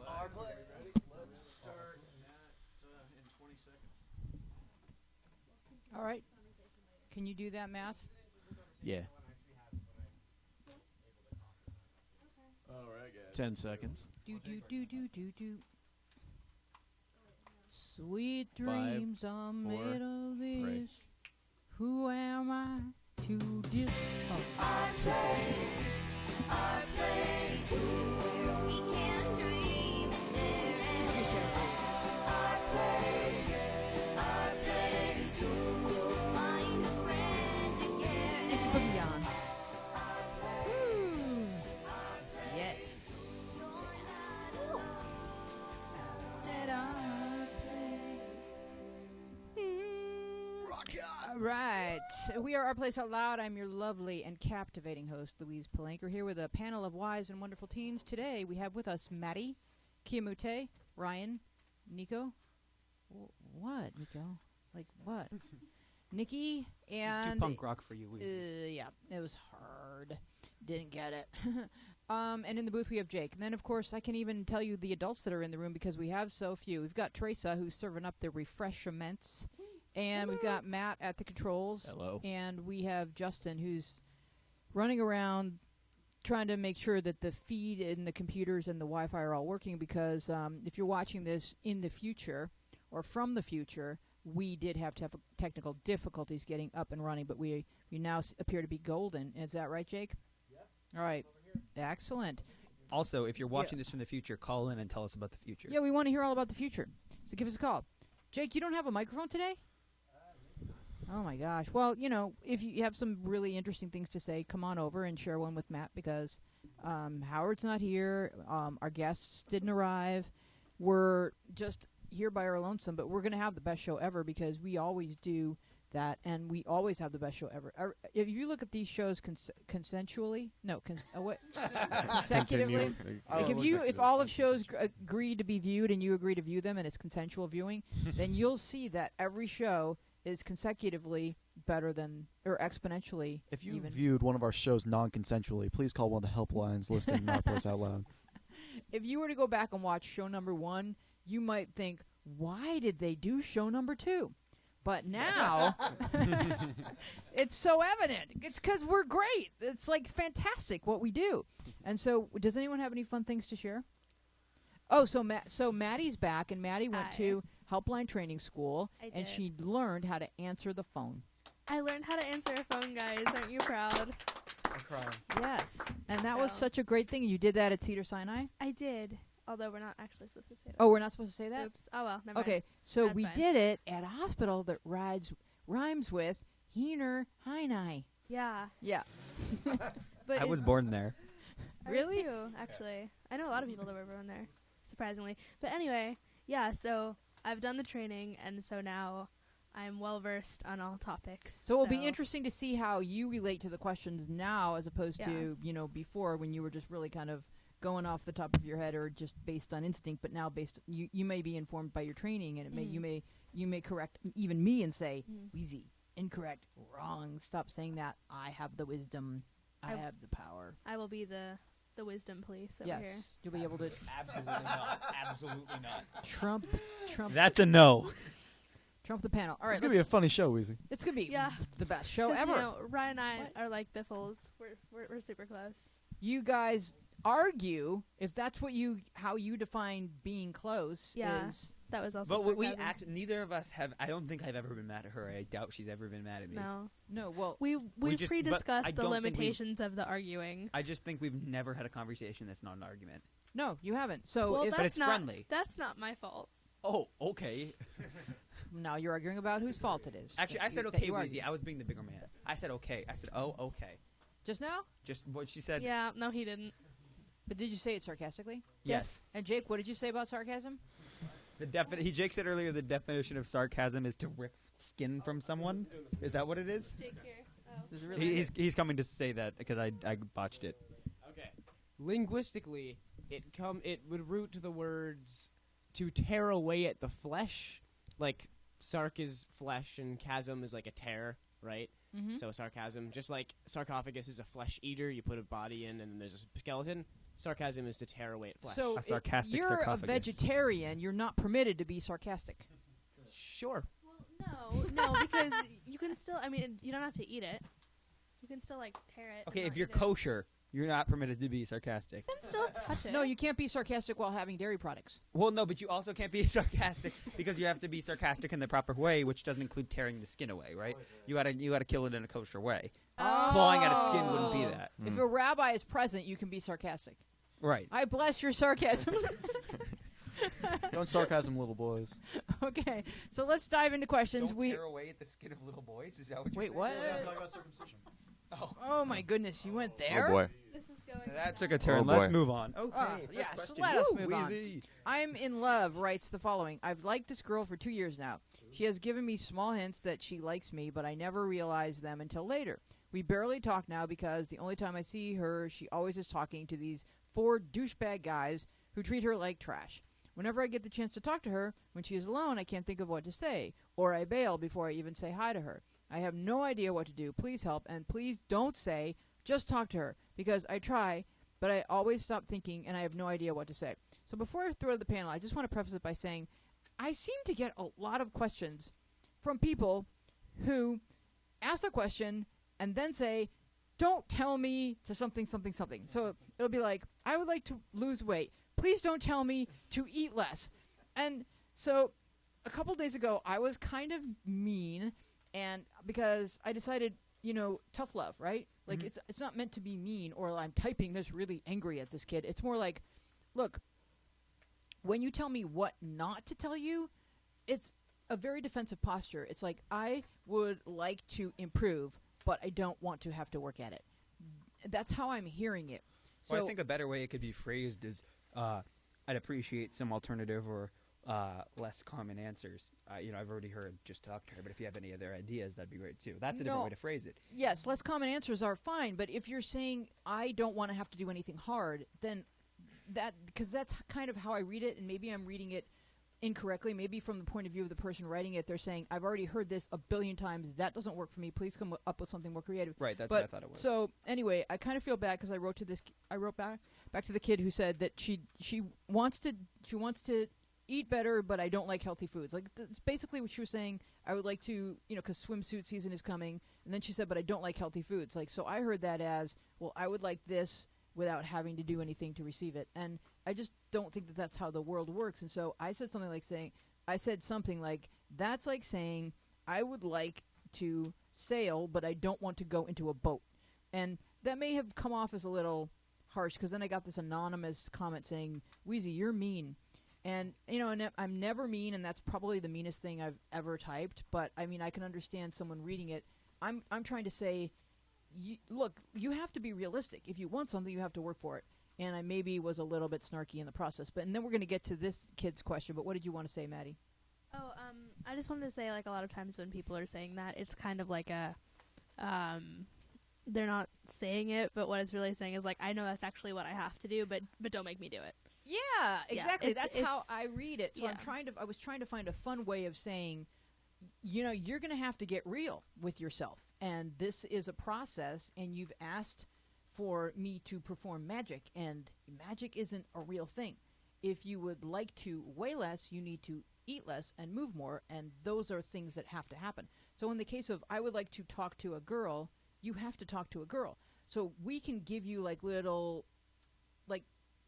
Our place. Let's start in 20 seconds. All right. Can you do that math? Yeah. All right, guys. 10 seconds. Do. Sweet dreams are made of this. Who am I to Our place, ooh, we can dream and share and our place, ooh, find a friend to care It's and Boogie on. Woo. Yes. At our place. All right. We are Our Place Out Loud. I'm your lovely and captivating host, Louise Palanker, here with a panel of wise and wonderful teens. Today, we have with us Maddie, Kiamute, Ryan, Nico. What, Nico? Like, what? Nikki, and... It's too punk rock for you, Weezy. yeah, it was hard. Didn't get it. And in the booth, we have Jake. And then, of course, I can even tell you the adults that are in the room because we have so few. We've got Teresa, who's serving up the refreshments. And we've got Matt at the controls. Hello. And we have Justin, who's running around trying to make sure that the feed and the computers and the Wi-Fi are all working because if you're watching this in the future or from the future, we did have technical difficulties getting up and running, but we now appear to be golden. Is that right, Jake? Yep. All right. Excellent. Also, if you're watching this from the future, call in and tell us about the future. Yeah, we want to hear all about the future. So give us a call. Jake, you don't have a microphone today? Oh, my gosh. Well, you know, if you have some really interesting things to say, come on over and share one with Matt because Howard's not here. Our guests didn't arrive. We're just here by our lonesome, but we're going to have the best show ever because we always do that, and we always have the best show ever. If you look at these shows consensually, no, what? Consecutively. Like if all of shows agree to be viewed and you agree to view them and it's consensual viewing, then you'll see that every show is consecutively better than, or exponentially. If you even. viewed one of our shows non-consensually, please call one of the helplines listed in Our Place Out Loud. If you were to go back and watch show number 1, you might think, why did they do show number 2? But now, it's so evident. It's because we're great. It's like fantastic what we do. And so, does anyone have any fun things to share? Oh, so Maddie's back, and Maddie went to Helpline Training School, and she learned how to answer the phone. I learned how to answer a phone, guys. Aren't you proud? I'm crying. Yes, and that was such a great thing. You did that at Cedars-Sinai? I did, although we're not actually supposed to say that. Oh, we're not supposed to say that? Oops. Oh, well, never mind. Okay, so That's we fine. did it at a hospital that rhymes with Heener Hinei. Yeah. Yeah. But I was born there. I Really? was too, actually. I know a lot of people that were born there, surprisingly. But anyway, yeah, so I've done the training, and so now I'm well-versed on all topics. So it'll be interesting to see how you relate to the questions now as opposed to, before when you were just really kind of going off the top of your head or just based on instinct, but now you may be informed by your training, and you may correct even me and say, Wheezy, incorrect, wrong, stop saying that. I have the wisdom. I have the power. I will be the wisdom police over here. Yes, you'll be able to Absolutely not. Absolutely not. trump. That's a no. Trump the panel. All right, It's going to be a funny show, Weezy. it's gonna be Yeah. the best show 'Cause, ever. You know, Ryan and I are like biffles. We're super close. You guys argue if that's how you define being close Yeah. is. That was also But sarcasm. neither of us have. I don't think I've ever been mad at her. I doubt she's ever been mad at me. No. Well, We just- but I pre-discussed the don't think we've- limitations of the arguing. I just think we've never had a conversation that's not an argument. no, you haven't. So Well, if that's But it's not, friendly. That's not my fault. Oh, okay. now you're arguing about whose fault it is. Actually, I said that okay, you Weezy. argued. I was being the bigger man. I said okay. I said, oh, okay. Just now? Just what she said. Yeah, no, he didn't. But did you say it sarcastically? Yes. And Jake, what did you say about sarcasm? Jake said earlier the definition of sarcasm is to rip skin from someone. Is that what it is? Jake here. Oh. This is really He's coming to say that because I botched it. Okay. Linguistically, it would root to the words to tear away at the flesh. Like sark is flesh and chasm is like a tear, right? Mhm. So sarcasm, just like sarcophagus is a flesh eater, you put a body in and then there's a skeleton. sarcasm is to tear away at flesh. So A if sarcastic you're sarcophagus. a vegetarian, you're not permitted to be sarcastic. Sure. Well, no, because you can still. I mean, you don't have to eat it. You can still like tear it. Okay, and if not you're eat it. kosher, you're not permitted to be sarcastic. You can still touch it. No, you can't be sarcastic while having dairy products. Well, no, but you also can't be sarcastic because you have to be sarcastic in the proper way, which doesn't include tearing the skin away, right? You gotta kill it in a kosher way. Clawing at its skin wouldn't be that. If a rabbi is present, you can be sarcastic. Right. I bless your sarcasm. Don't sarcasm, little boys. Okay, so let's dive into questions. away at the skin of little boys. Is that what Wait, what? Yeah, I'm talking about circumcision. Oh my goodness, you went there. Oh boy. This is going. That took down. a turn. Oh, Let's boy. move on. Okay. first yes, question. let us Woo, move on. Wheezy. I'm in love writes the following. I've liked this girl for 2 years now. She has given me small hints that she likes me, but I never realized them until later. We barely talk now because the only time I see her, she always is talking to these 4 douchebag guys who treat her like trash. Whenever I get the chance to talk to her, when she is alone, I can't think of what to say, or I bail before I even say hi to her. I have no idea what to do. Please help, and please don't say, just talk to her, because I try, but I always stop thinking, and I have no idea what to say. So before I throw to the panel, I just want to preface it by saying I seem to get a lot of questions from people who ask the question and then say, don't tell me to something, something, something. So it'll be like, I would like to lose weight. Please don't tell me to eat less. And so a couple days ago, I was kind of mean, and because I decided, tough love, right? Like, it's not meant to be mean, or I'm typing this really angry at this kid. It's more like, look, when you tell me what not to tell you, it's a very defensive posture. It's like, I would like to improve, but I don't want to have to work at it. That's how I'm hearing it. So Well, I think a better way it could be phrased is, I'd appreciate some alternative or less common answers. I've already heard just talk to her, but if you have any other ideas, that'd be great too. That's a different No. way to phrase it. yes, less common answers are fine, but if you're saying I don't want to have to do anything hard, then because that's kind of how I read it, and maybe I'm reading it incorrectly. Maybe from the point of view of the person writing it, they're saying, I've already heard this a billion times. That doesn't work for me. Please come up with something more creative. Right, that's But what I thought it was. So anyway, I kind of feel bad because I wrote back to the kid who said that she wants to eat better, but I don't like healthy foods. Like, that's basically what she was saying. I would like to, because swimsuit season is coming. And then she said, but I don't like healthy foods. Like, so I heard that as, well, I would like this without having to do anything to receive it. And I just don't think that that's how the world works. And so I said something like, that's like saying, I would like to sail, but I don't want to go into a boat. And that may have come off as a little harsh, because then I got this anonymous comment saying, Wheezy, you're mean. And, I'm never mean, and that's probably the meanest thing I've ever typed. But, I mean, I can understand someone reading it. I'm trying to say, look, you have to be realistic. If you want something, you have to work for it. And I maybe was a little bit snarky in the process. And then we're going to get to this kid's question. But what did you want to say, Maddie? Oh, I just wanted to say, like, a lot of times when people are saying that, it's kind of like a, they're not saying it, but what it's really saying is, like, I know that's actually what I have to do, but don't make me do it. Yeah, exactly. it's- That's how it's- I read it. So yeah. I was trying to find a fun way of saying, you're going to have to get real with yourself. And this is a process, and you've asked for me to perform magic, and magic isn't a real thing. If you would like to weigh less, you need to eat less and move more, and those are things that have to happen. So in the case of I would like to talk to a girl, you have to talk to a girl. So we can give you little,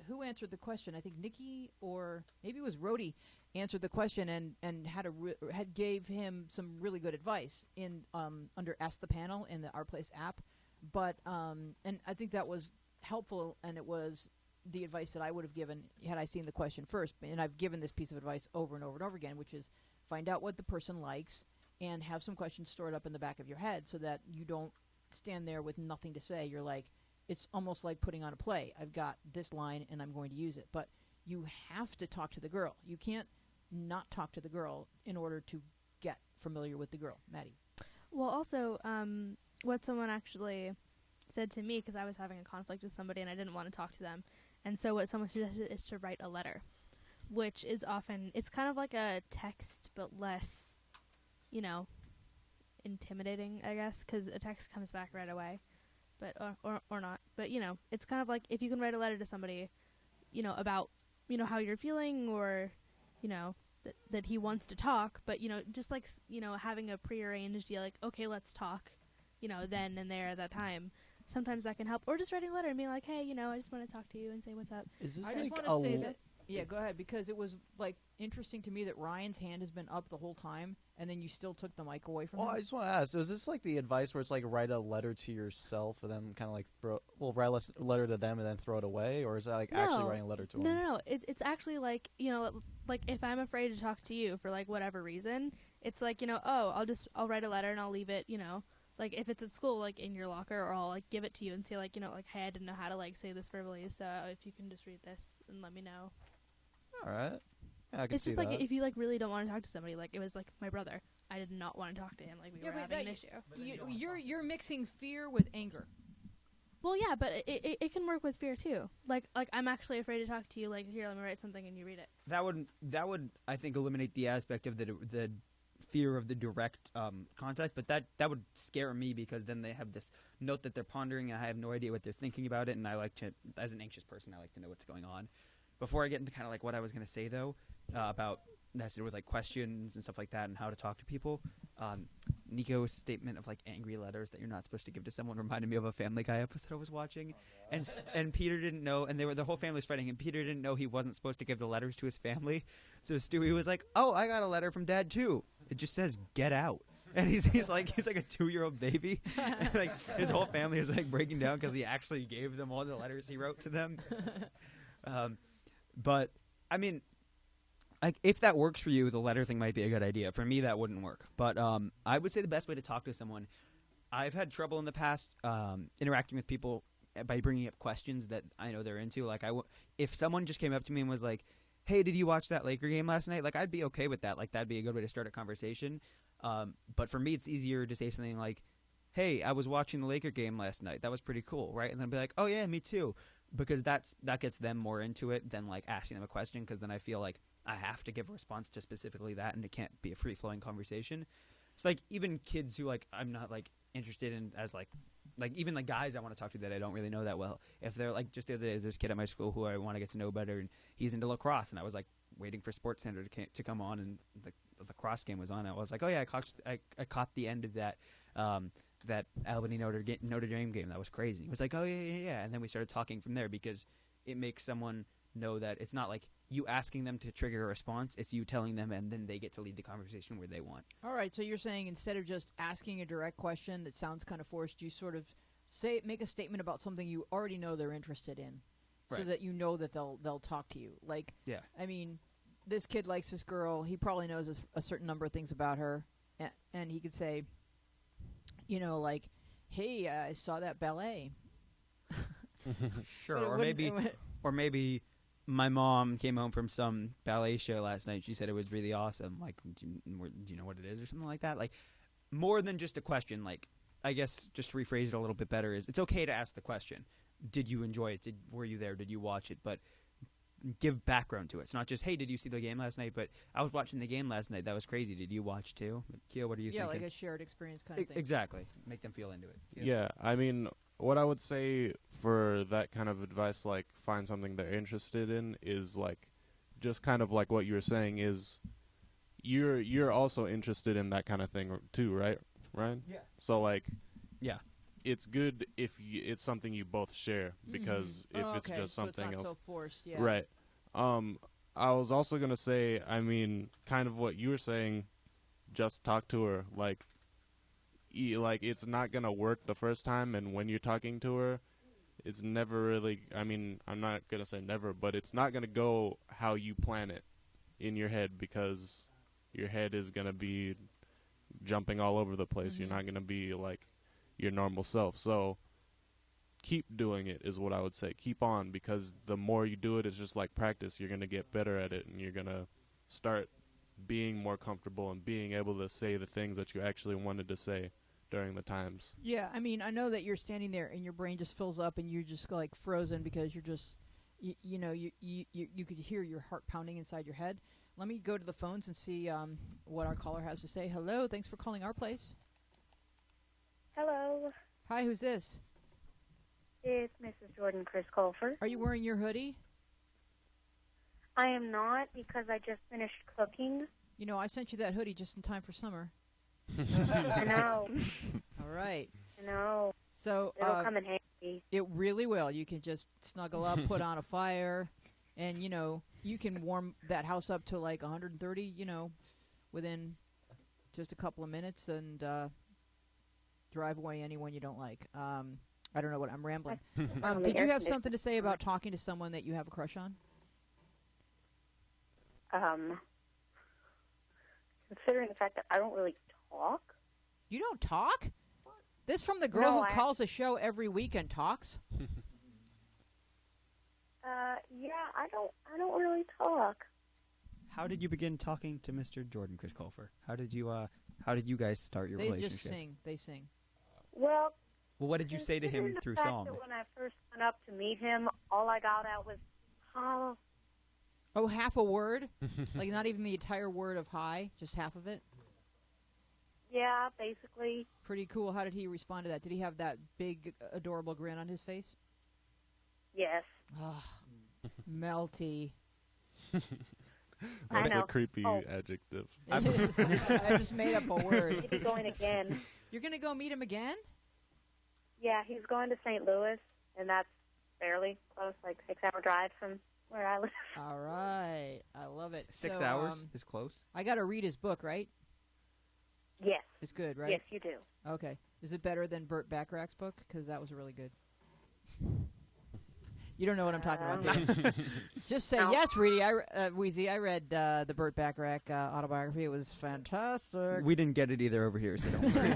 who answered the question? I think Nikki, or maybe it was Rhodey, answered the question and had gave him some really good advice in under Ask the Panel in the Our Place app. But and I think that was helpful, and it was the advice that I would have given had I seen the question first. And I've given this piece of advice over and over and over again, which is find out what the person likes and have some questions stored up in the back of your head so that you don't stand there with nothing to say. You're like, it's almost like putting on a play. I've got this line and I'm going to use it. But you have to talk to the girl. You can't not talk to the girl in order to get familiar with the girl. Maddie. Well, also, what someone actually said to me, because I was having a conflict with somebody and I didn't want to talk to them, and so what someone suggested is to write a letter, which is often, it's kind of like a text, but less, intimidating, I guess, because a text comes back right away. but or not. But it's kind of like if you can write a letter to somebody, about how you're feeling, or that he wants to talk, but just like having a prearranged deal, like okay, let's talk, then and there at that time. Sometimes that can help, or just writing a letter and being like, hey, I just want to talk to you and say what's up. Is this I like just a want to say l- that. Yeah, go ahead, because it was like interesting to me that Ryan's hand has been up the whole time, and then you still took the mic away from Well, him. I just want to ask: is this like the advice where it's like write a letter to yourself and then kind of like write a letter to them and then throw it away, or is that like actually No. writing a letter to No, them? no, no. It's actually like like if I'm afraid to talk to you for like whatever reason, it's like I'll write a letter and I'll leave it like if it's at school like in your locker, or I'll like give it to you and say like like hey, I didn't know how to like say this verbally, so if you can just read this and let me know. All right. Yeah, I can It's see just like that. if you like really don't want to talk to somebody, like it was like my brother. I did not want to talk to him. Like we Yeah, were but having an that- issue. You're mixing fear with anger. Well, yeah, but it can work with fear too. Like I'm actually afraid to talk to you. Like here, let me write something and you read it. That would I think eliminate the aspect of the fear of the direct contact, but that would scare me, because then they have this note that they're pondering and I have no idea what they're thinking about it, and I like to, as an anxious person, I like to know what's going on. Before I get into kind of like what I was going to say though, about that there was like questions and stuff like that and how to talk to people, Nico's statement of like angry letters that you're not supposed to give to someone reminded me of a Family Guy episode I was watching, and Peter didn't know, and the whole family's fighting, and Peter didn't know he wasn't supposed to give the letters to his family, so Stewie was like, "Oh, I got a letter from Dad too. It just says get out." And he's like a 2-year-old baby, and like his whole family is like breaking down because he actually gave them all the letters he wrote to them. But I mean, like if that works for you, the letter thing might be a good idea. For me, that wouldn't work. But I would say the best way to talk to someone. I've had trouble in the past interacting with people by bringing up questions that I know they're into. Like if someone just came up to me and was like, "Hey, did you watch that Laker game last night?" Like I'd be okay with that. Like that'd be a good way to start a conversation. But for me, it's easier to say something like, "Hey, I was watching the Laker game last night. That was pretty cool, right?" And then I'd be like, "Oh yeah, me too," because that gets them more into it than like asking them a question. Because then I feel like I have to give a response to specifically that, and it can't be a free flowing conversation. It's like even kids who like I'm not like interested in as like even like guys I want to talk to that I don't really know that well. If they're like just the other day, there's this kid at my school who I want to get to know better, and he's into lacrosse, and I was like waiting for Sports Center to come on, and the lacrosse game was on. I was like, oh yeah, I caught the end of that that Albany Notre Dame game. That was crazy. He was like, oh yeah, and then we started talking from there, because it makes someone know that it's not like you asking them to trigger a response, it's you telling them, and then they get to lead the conversation where they want. All right, so you're saying instead of just asking a direct question that sounds kind of forced, you sort of make a statement about something you already know they're interested in, so Right. that you know that they'll talk to you. Like, Yeah. I mean, this kid likes this girl. He probably knows a certain number of things about her, and he could say, like, "Hey, I saw that ballet." Sure, But it or wouldn't- maybe it would- or maybe my mom came home from some ballet show last night. She said it was really awesome. Like, do you know what it is, or something like that? Like, more than just a question. Like, I guess just to rephrase it a little bit better is it's okay to ask the question. Did you enjoy it? Were you there? Did you watch it? But give background to it. It's not just, hey, did you see the game last night? But I was watching the game last night. That was crazy. Did you watch too? Keo, what are you yeah, thinking? like a shared experience kind of thing. Exactly. Make them feel into it. Yeah, I mean, what I would say for that kind of advice, like find something they're interested in, is like just kind of like what you were saying is you're also interested in that kind of thing too, right, Ryan? Yeah. So like, Yeah. it's good if it's something you both share, because if Oh, it's okay, just so it's something not else, so forced. Yeah. right? I was also gonna say, I mean, kind of what you were saying, just talk to her, like it's not gonna work the first time, and when you're talking to her, it's never really, I mean, I'm not gonna say never, but it's not gonna go how you plan it in your head, because your head is gonna be jumping all over the place. You're not gonna be like your normal self. So keep doing it is what I would say. Keep on, because the more you do it, it's just like practice. You're gonna get better at it, and you're gonna start being more comfortable and being able to say the things that you actually wanted to say during the times. Yeah, I mean, I know that you're standing there and your brain just fills up and you're just like frozen because you're just, you could hear your heart pounding inside your head. Let me go to the phones and see what our caller has to say. Hello, thanks for calling our place. Hello. Hi, who's this? It's Mrs. Jordan Chris Colfer. Are you wearing your hoodie? I am not because I just finished cooking. You know, I sent you that hoodie just in time for summer. I know. All right. I know. So It'll come in handy. it really will. You can just snuggle up, put on a fire, and, you know, you can warm that house up to like 130, you know, within just a couple of minutes and drive away anyone you don't like. I don't know what I'm rambling. Did you have something to say about talking to someone that you have a crush on? Considering the fact that I don't really talk. You don't talk? This from the girl No, who calls the show every week and talks? Yeah, I don't really talk. How did you begin talking to Mr. Jordan Chris Colfer? How did you guys start your They relationship? just sing. They sing. Well, Well, what did you say to him considering the through fact song? that when I first went up to meet him, all I got out was, "Oh, Oh, half a word? Like not even the entire word of hi, just half of it? yeah," basically. Pretty cool. How did he respond to that? Did he have that big, adorable grin on his face? Yes. Oh, melty. I That's know. a creepy Oh. adjective. It is. I just made up a word. Maybe going again. You're going to go meet him again? Yeah, he's going to St. Louis, and that's fairly close, like 6-hour drive from where I live. All right. I love it. 6 So, hours is close. I got to read his book, right? Yes. It's good, right? Yes, you do. Okay. Is it better than Burt Bacharach's book? Because that was really good. You don't know what I'm talking about, do you? Just say No. yes, Reedy. Wheezy, I read the Burt Bacharach autobiography. It was fantastic. We didn't get it either over here, so don't worry.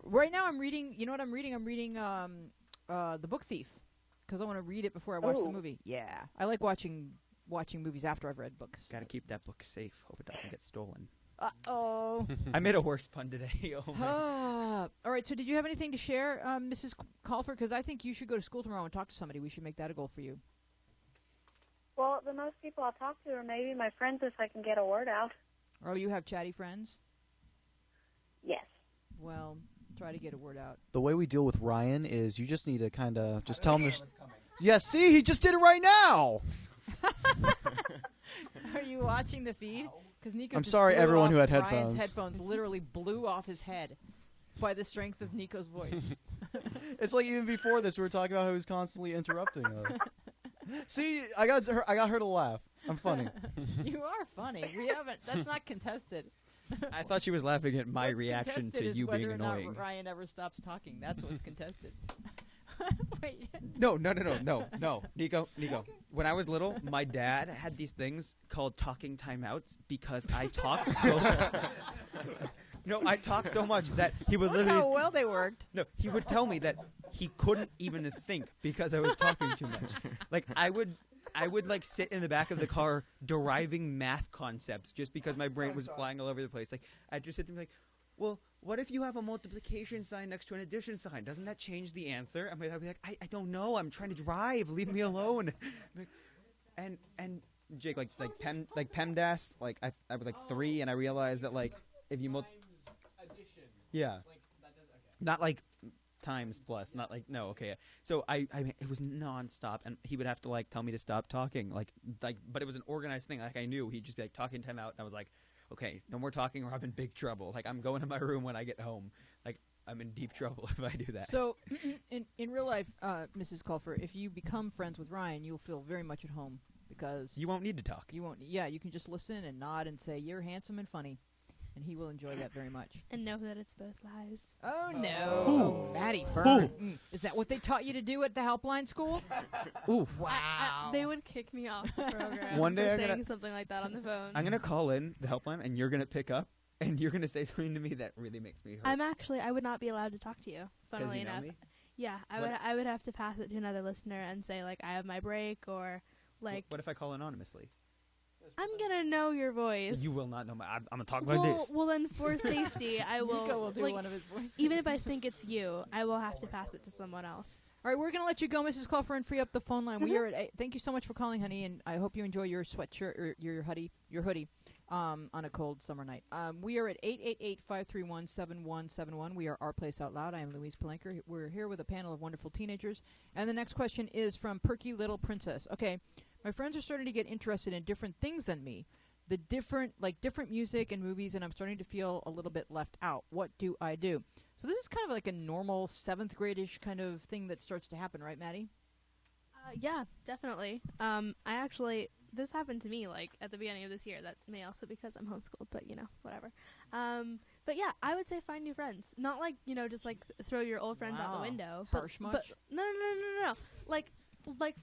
Right now I'm reading, you know what I'm reading? I'm reading The Book Thief because I want to read it before I watch the Ooh. movie. Yeah. I like watching movies after I've read books. Got to keep that book safe. Hope it doesn't get stolen. Uh-oh. I made a horse pun today. Oh my. All right, so did you have anything to share, Mrs. Colfer? Because I think you should go to school tomorrow and talk to somebody. We should make that a goal for you. Well, the most people I'll talk to are maybe my friends if I can get a word out. Oh, you have chatty friends? Yes. Well, try to get a word out. The way we deal with Ryan is you just need to kind of just tell him. Yeah, see, he just did it right now. Are you watching the feed? Because Nico I'm just sorry, blew everyone off who had Ryan's headphones. headphones literally blew off his head by the strength of Nico's voice. It's like even before this, we were talking about how he was constantly interrupting us. See, I got her to laugh. I'm funny. You are funny. We haven't. That's not contested. I thought she was laughing at my What's reaction contested to is you whether being or not annoying. Ryan ever stops talking. That's what's contested. Wait. No. Nico. When I was little, my dad had these things called talking timeouts because I talked so. No, I talked so much that he would Look literally. how well they worked. No, he would tell me that he couldn't even think because I was talking too much. Like I would like sit in the back of the car deriving math concepts just because my brain was flying all over the place. Like I'd just sit there and be like, well, what if you have a multiplication sign next to an addition sign? Doesn't that change the answer? I'd be like, I don't know. I'm trying to drive. Leave me alone. And Jake, like PEMDAS, like I was like 3, and I realized that like if you Addition. yeah, Like that does okay. not like times plus, not like no, okay. So I it was nonstop, and he would have to like tell me to stop talking, like, but it was an organized thing. Like I knew he'd just be like talking time out, and I was like, okay, no more talking, or I'm in big trouble. Like I'm going to my room when I get home. Like I'm in deep trouble if I do that. So, in real life, Mrs. Colfer, if you become friends with Ryan, you'll feel very much at home because You won't need to talk. You won't. Yeah, you can just listen and nod and say you're handsome and funny, and he will enjoy that very much. And know that it's both lies. Oh no, oh, Maddie Byrne. Is that what they taught you to do at the helpline school? Ooh. Wow. They would kick me off the program One day for I'm saying gonna- something like that on the phone. I'm gonna call in the helpline, and you're gonna pick up, and you're gonna say something to me that really makes me hurt. I would not be allowed to talk to you. 'Cause Funnily you know enough, me? yeah, What- I would have to pass it to another listener and say like I have my break or like What if I call anonymously? I'm gonna know your voice. You will not know my. I'm gonna talk like this. Well, then for safety, I will. Nico will do like, one of his voices. even if I think it's you, I will have to pass it to someone else. All right, we're going to let you go, Mrs. Colfer, and free up the phone line. We are at thank you so much for calling, honey, and I hope you enjoy your sweatshirt or your hoodie. on a cold summer night. We are at 888-531-7171. We are Our Place Out Loud. I am Louise Palenker. We're here with a panel of wonderful teenagers. And the next question is from Perky Little Princess. Okay, my friends are starting to get interested in different things than me. The different music and movies, and I'm starting to feel a little bit left out. What do I do? So this is kind of like a normal 7th grade-ish kind of thing that starts to happen, right, Maddie? Yeah, definitely. This happened to me like at the beginning of this year. That may also because I'm homeschooled, but whatever. But yeah, I would say find new friends. Not like just like throw your old friends out the window. Harsh much? But no. Like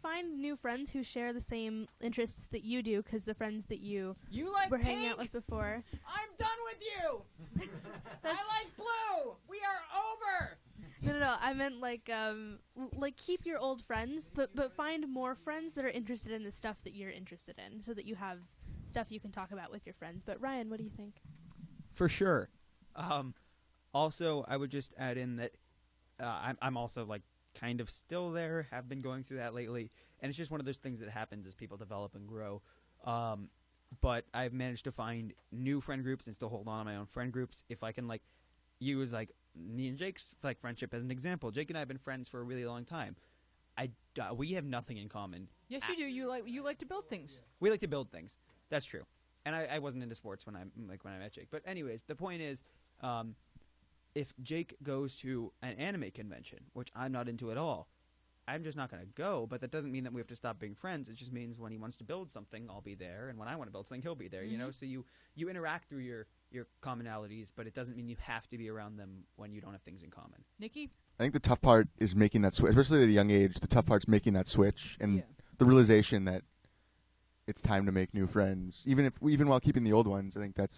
find new friends who share the same interests that you do, because the friends that you like were hanging out with before. I'm done with you. I like blue. We are over. No. I meant like keep your old friends, but find more friends that are interested in the stuff that you're interested in, so that you have stuff you can talk about with your friends. But Ryan, what do you think? For sure. Also, I would just add in that I'm also like kind of still there, have been going through that lately, and it's just one of those things that happens as people develop and grow. But I've managed to find new friend groups and still hold on to my own friend groups. If I can use me and Jake's friendship as an example. Jake and I have been friends for a really long time. We have nothing in common. Yes, you do. You like to build things. We like to build things. That's true. And I wasn't into sports when I met Jake. But anyways, the point is, if Jake goes to an anime convention, which I'm not into at all, I'm just not going to go. But that doesn't mean that we have to stop being friends. It just means when he wants to build something, I'll be there, and when I want to build something, he'll be there. Mm-hmm. So you interact through your commonalities, but it doesn't mean you have to be around them when you don't have things in common. Nikki? I think the tough part is making that switch, especially at a young age. The tough part's making that switch and the realization that it's time to make new friends, even while keeping the old ones. I think that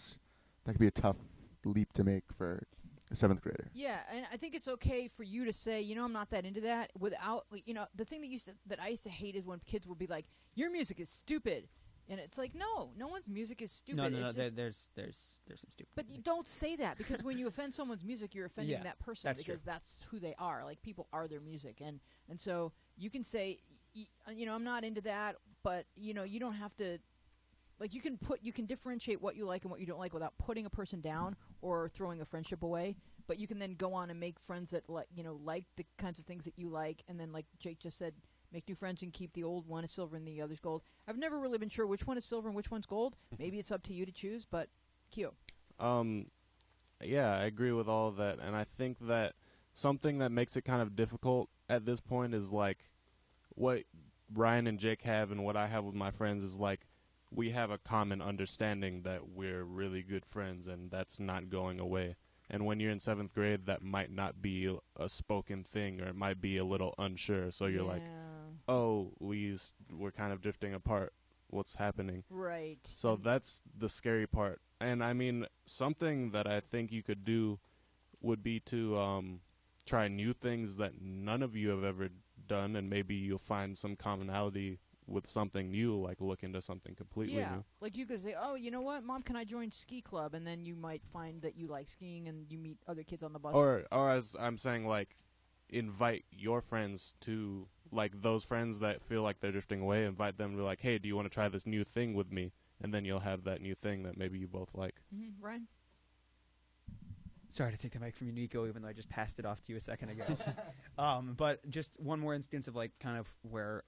could be a tough leap to make for a 7th grader. Yeah, and I think it's okay for you to say, I'm not that into that, without, the thing that I used to hate is when kids would be like, your music is stupid. And it's like, no one's music is stupid. No. It's just, there's some stupid. But you don't say that, because when you offend someone's music, you're offending that person, that's because true. That's who they are. Like, people are their music, and so you can say, I'm not into that, but you don't have to. Like, you can differentiate what you like and what you don't like without putting a person down or throwing a friendship away. But you can then go on and make friends that like the kinds of things that you like, and then like Jake just said, make new friends and keep the old one is silver and the other's gold. I've never really been sure which one is silver and which one's gold. Maybe it's up to you to choose, but Kyo. Yeah, I agree with all of that, and I think that something that makes it kind of difficult at this point is like what Ryan and Jake have and what I have with my friends is like we have a common understanding that we're really good friends, and that's not going away. And when you're in 7th grade, that might not be a spoken thing, or it might be a little unsure. So you're like, oh, we're kind of drifting apart. What's happening? Right. So that's the scary part. And I mean, something that I think you could do would be to try new things that none of you have ever done, and maybe you'll find some commonality with something new, like look into something completely new. Like you could say, oh, you know what, Mom, can I join ski club? And then you might find that you like skiing, and you meet other kids on the bus. Or as I'm saying, like, invite your friends to, like, those friends that feel like they're drifting away, invite them to, like, hey, do you want to try this new thing with me? And then you'll have that new thing that maybe you both like. Mm-hmm. Ryan? Sorry to take the mic from you, Nico, even though I just passed it off to you a second ago. But just one more instance of, like, kind of where...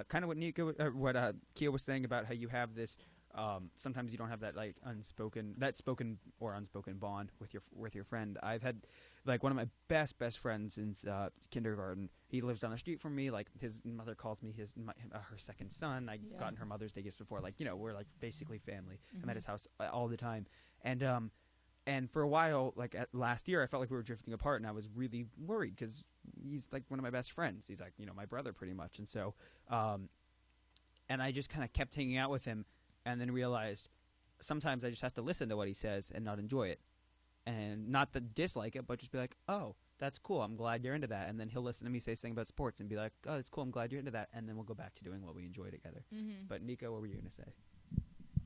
kind of what Kia was saying about how you have this. Sometimes you don't have that spoken or unspoken bond with your friend. I've had like one of my best friends since kindergarten. He lives down the street from me. Like his mother calls me her second son. I've gotten her Mother's Day gifts before. Like we're like basically family. I'm at his house all the time, and for a while, like last year, I felt like we were drifting apart, and I was really worried because he's like one of my best friends. He's like my brother pretty much, and so and I just kind of kept hanging out with him, and then realized sometimes I just have to listen to what he says and not enjoy it, and not to dislike it, but just be like, oh, that's cool. I'm glad you're into that, and then he'll listen to me say something about sports and be like, oh, that's cool. I'm glad you're into that, and then we'll go back to doing what we enjoy together. Mm-hmm. But Nico, what were you gonna say?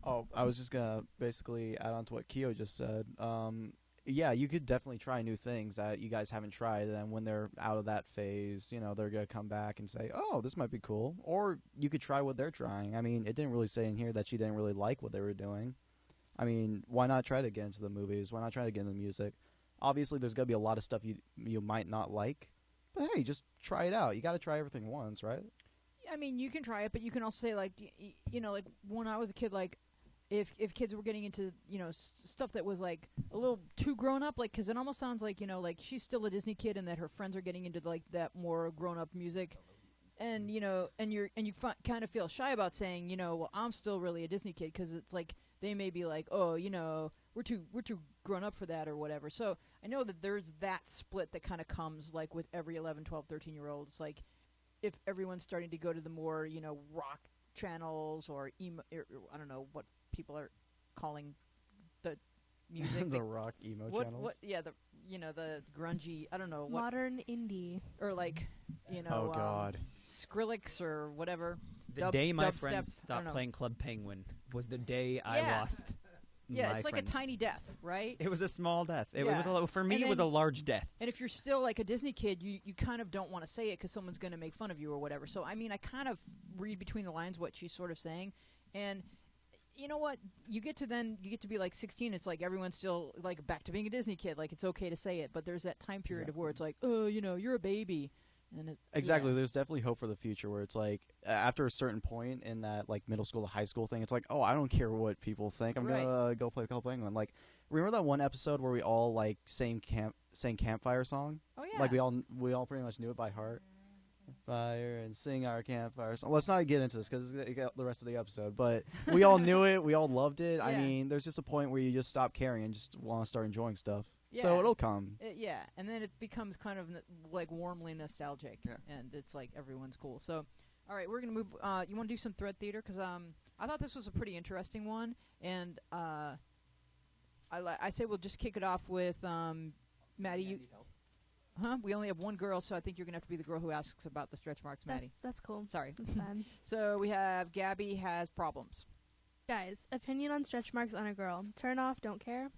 Oh, I was just going to basically add on to what Kyo just said. Yeah, you could definitely try new things that you guys haven't tried, and when they're out of that phase, they're going to come back and say, oh, this might be cool. Or you could try what they're trying. I mean, it didn't really say in here that she didn't really like what they were doing. I mean, why not try to get into the movies? Why not try to get into the music? Obviously, there's gonna be a lot of stuff you might not like, but hey, just try it out. You got to try everything once, right? I mean, you can try it, but you can also say like, you know, like when I was a kid, like if kids were getting into stuff that was like a little too grown up, like because it almost sounds like like she's still a Disney kid and that her friends are getting into like that more grown up music, and you kind of feel shy about saying well I'm still really a Disney kid because it's like they may be like we're too grown up for that or whatever. So I know that there's that split that kind of comes like with every 11, 12, 13-year-old. It's like if everyone's starting to go to the more rock channels or emo, I don't know what people are calling the music. The rock emo channels. What? Yeah, the grungy. I don't know what. Modern indie. Or like oh God. Skrillex or whatever. The day my dubstep, friends stopped playing Club Penguin was the day I lost. Yeah, my it's like friends. a tiny death, right? It was a small death. It Yeah. was for me. And It was then- a large death. And if you're still like a Disney kid, you kind of don't want to say it because someone's going to make fun of you or whatever. So I mean, I kind of read between the lines what she's sort of saying, and you know what? You get to be like 16. It's like everyone's still like back to being a Disney kid. Like it's okay to say it, but there's that time period of where it's like, oh, you're a baby, and Exactly. yeah. There's definitely hope for the future where it's like after a certain point in that like middle school to high school thing, it's like, oh, I don't care what people think. I'm Right. gonna go play Club Penguin. Like, remember that one episode where we all like sang campfire song? Oh yeah. Like we all pretty much knew it by heart. Fire and sing our campfire song. Let's not get into this because it got the rest of the episode. But we all knew it. We all loved it. I Yeah. mean, there's just a point where you just stop caring and just want to start enjoying stuff. Yeah. So it'll come. Yeah, and then it becomes kind of like warmly nostalgic, Yeah. and it's like everyone's cool. So, all right, we're gonna move. You want to do some thread theater because I thought this was a pretty interesting one, and I say we'll just kick it off with Maddie. You, huh? We only have one girl, so I think you're gonna have to be the girl who asks about the stretch marks, Maddie. That's cool. Sorry. That's fine. So we have Gabby has problems. Guys, opinion on stretch marks on a girl. Turn off, don't care.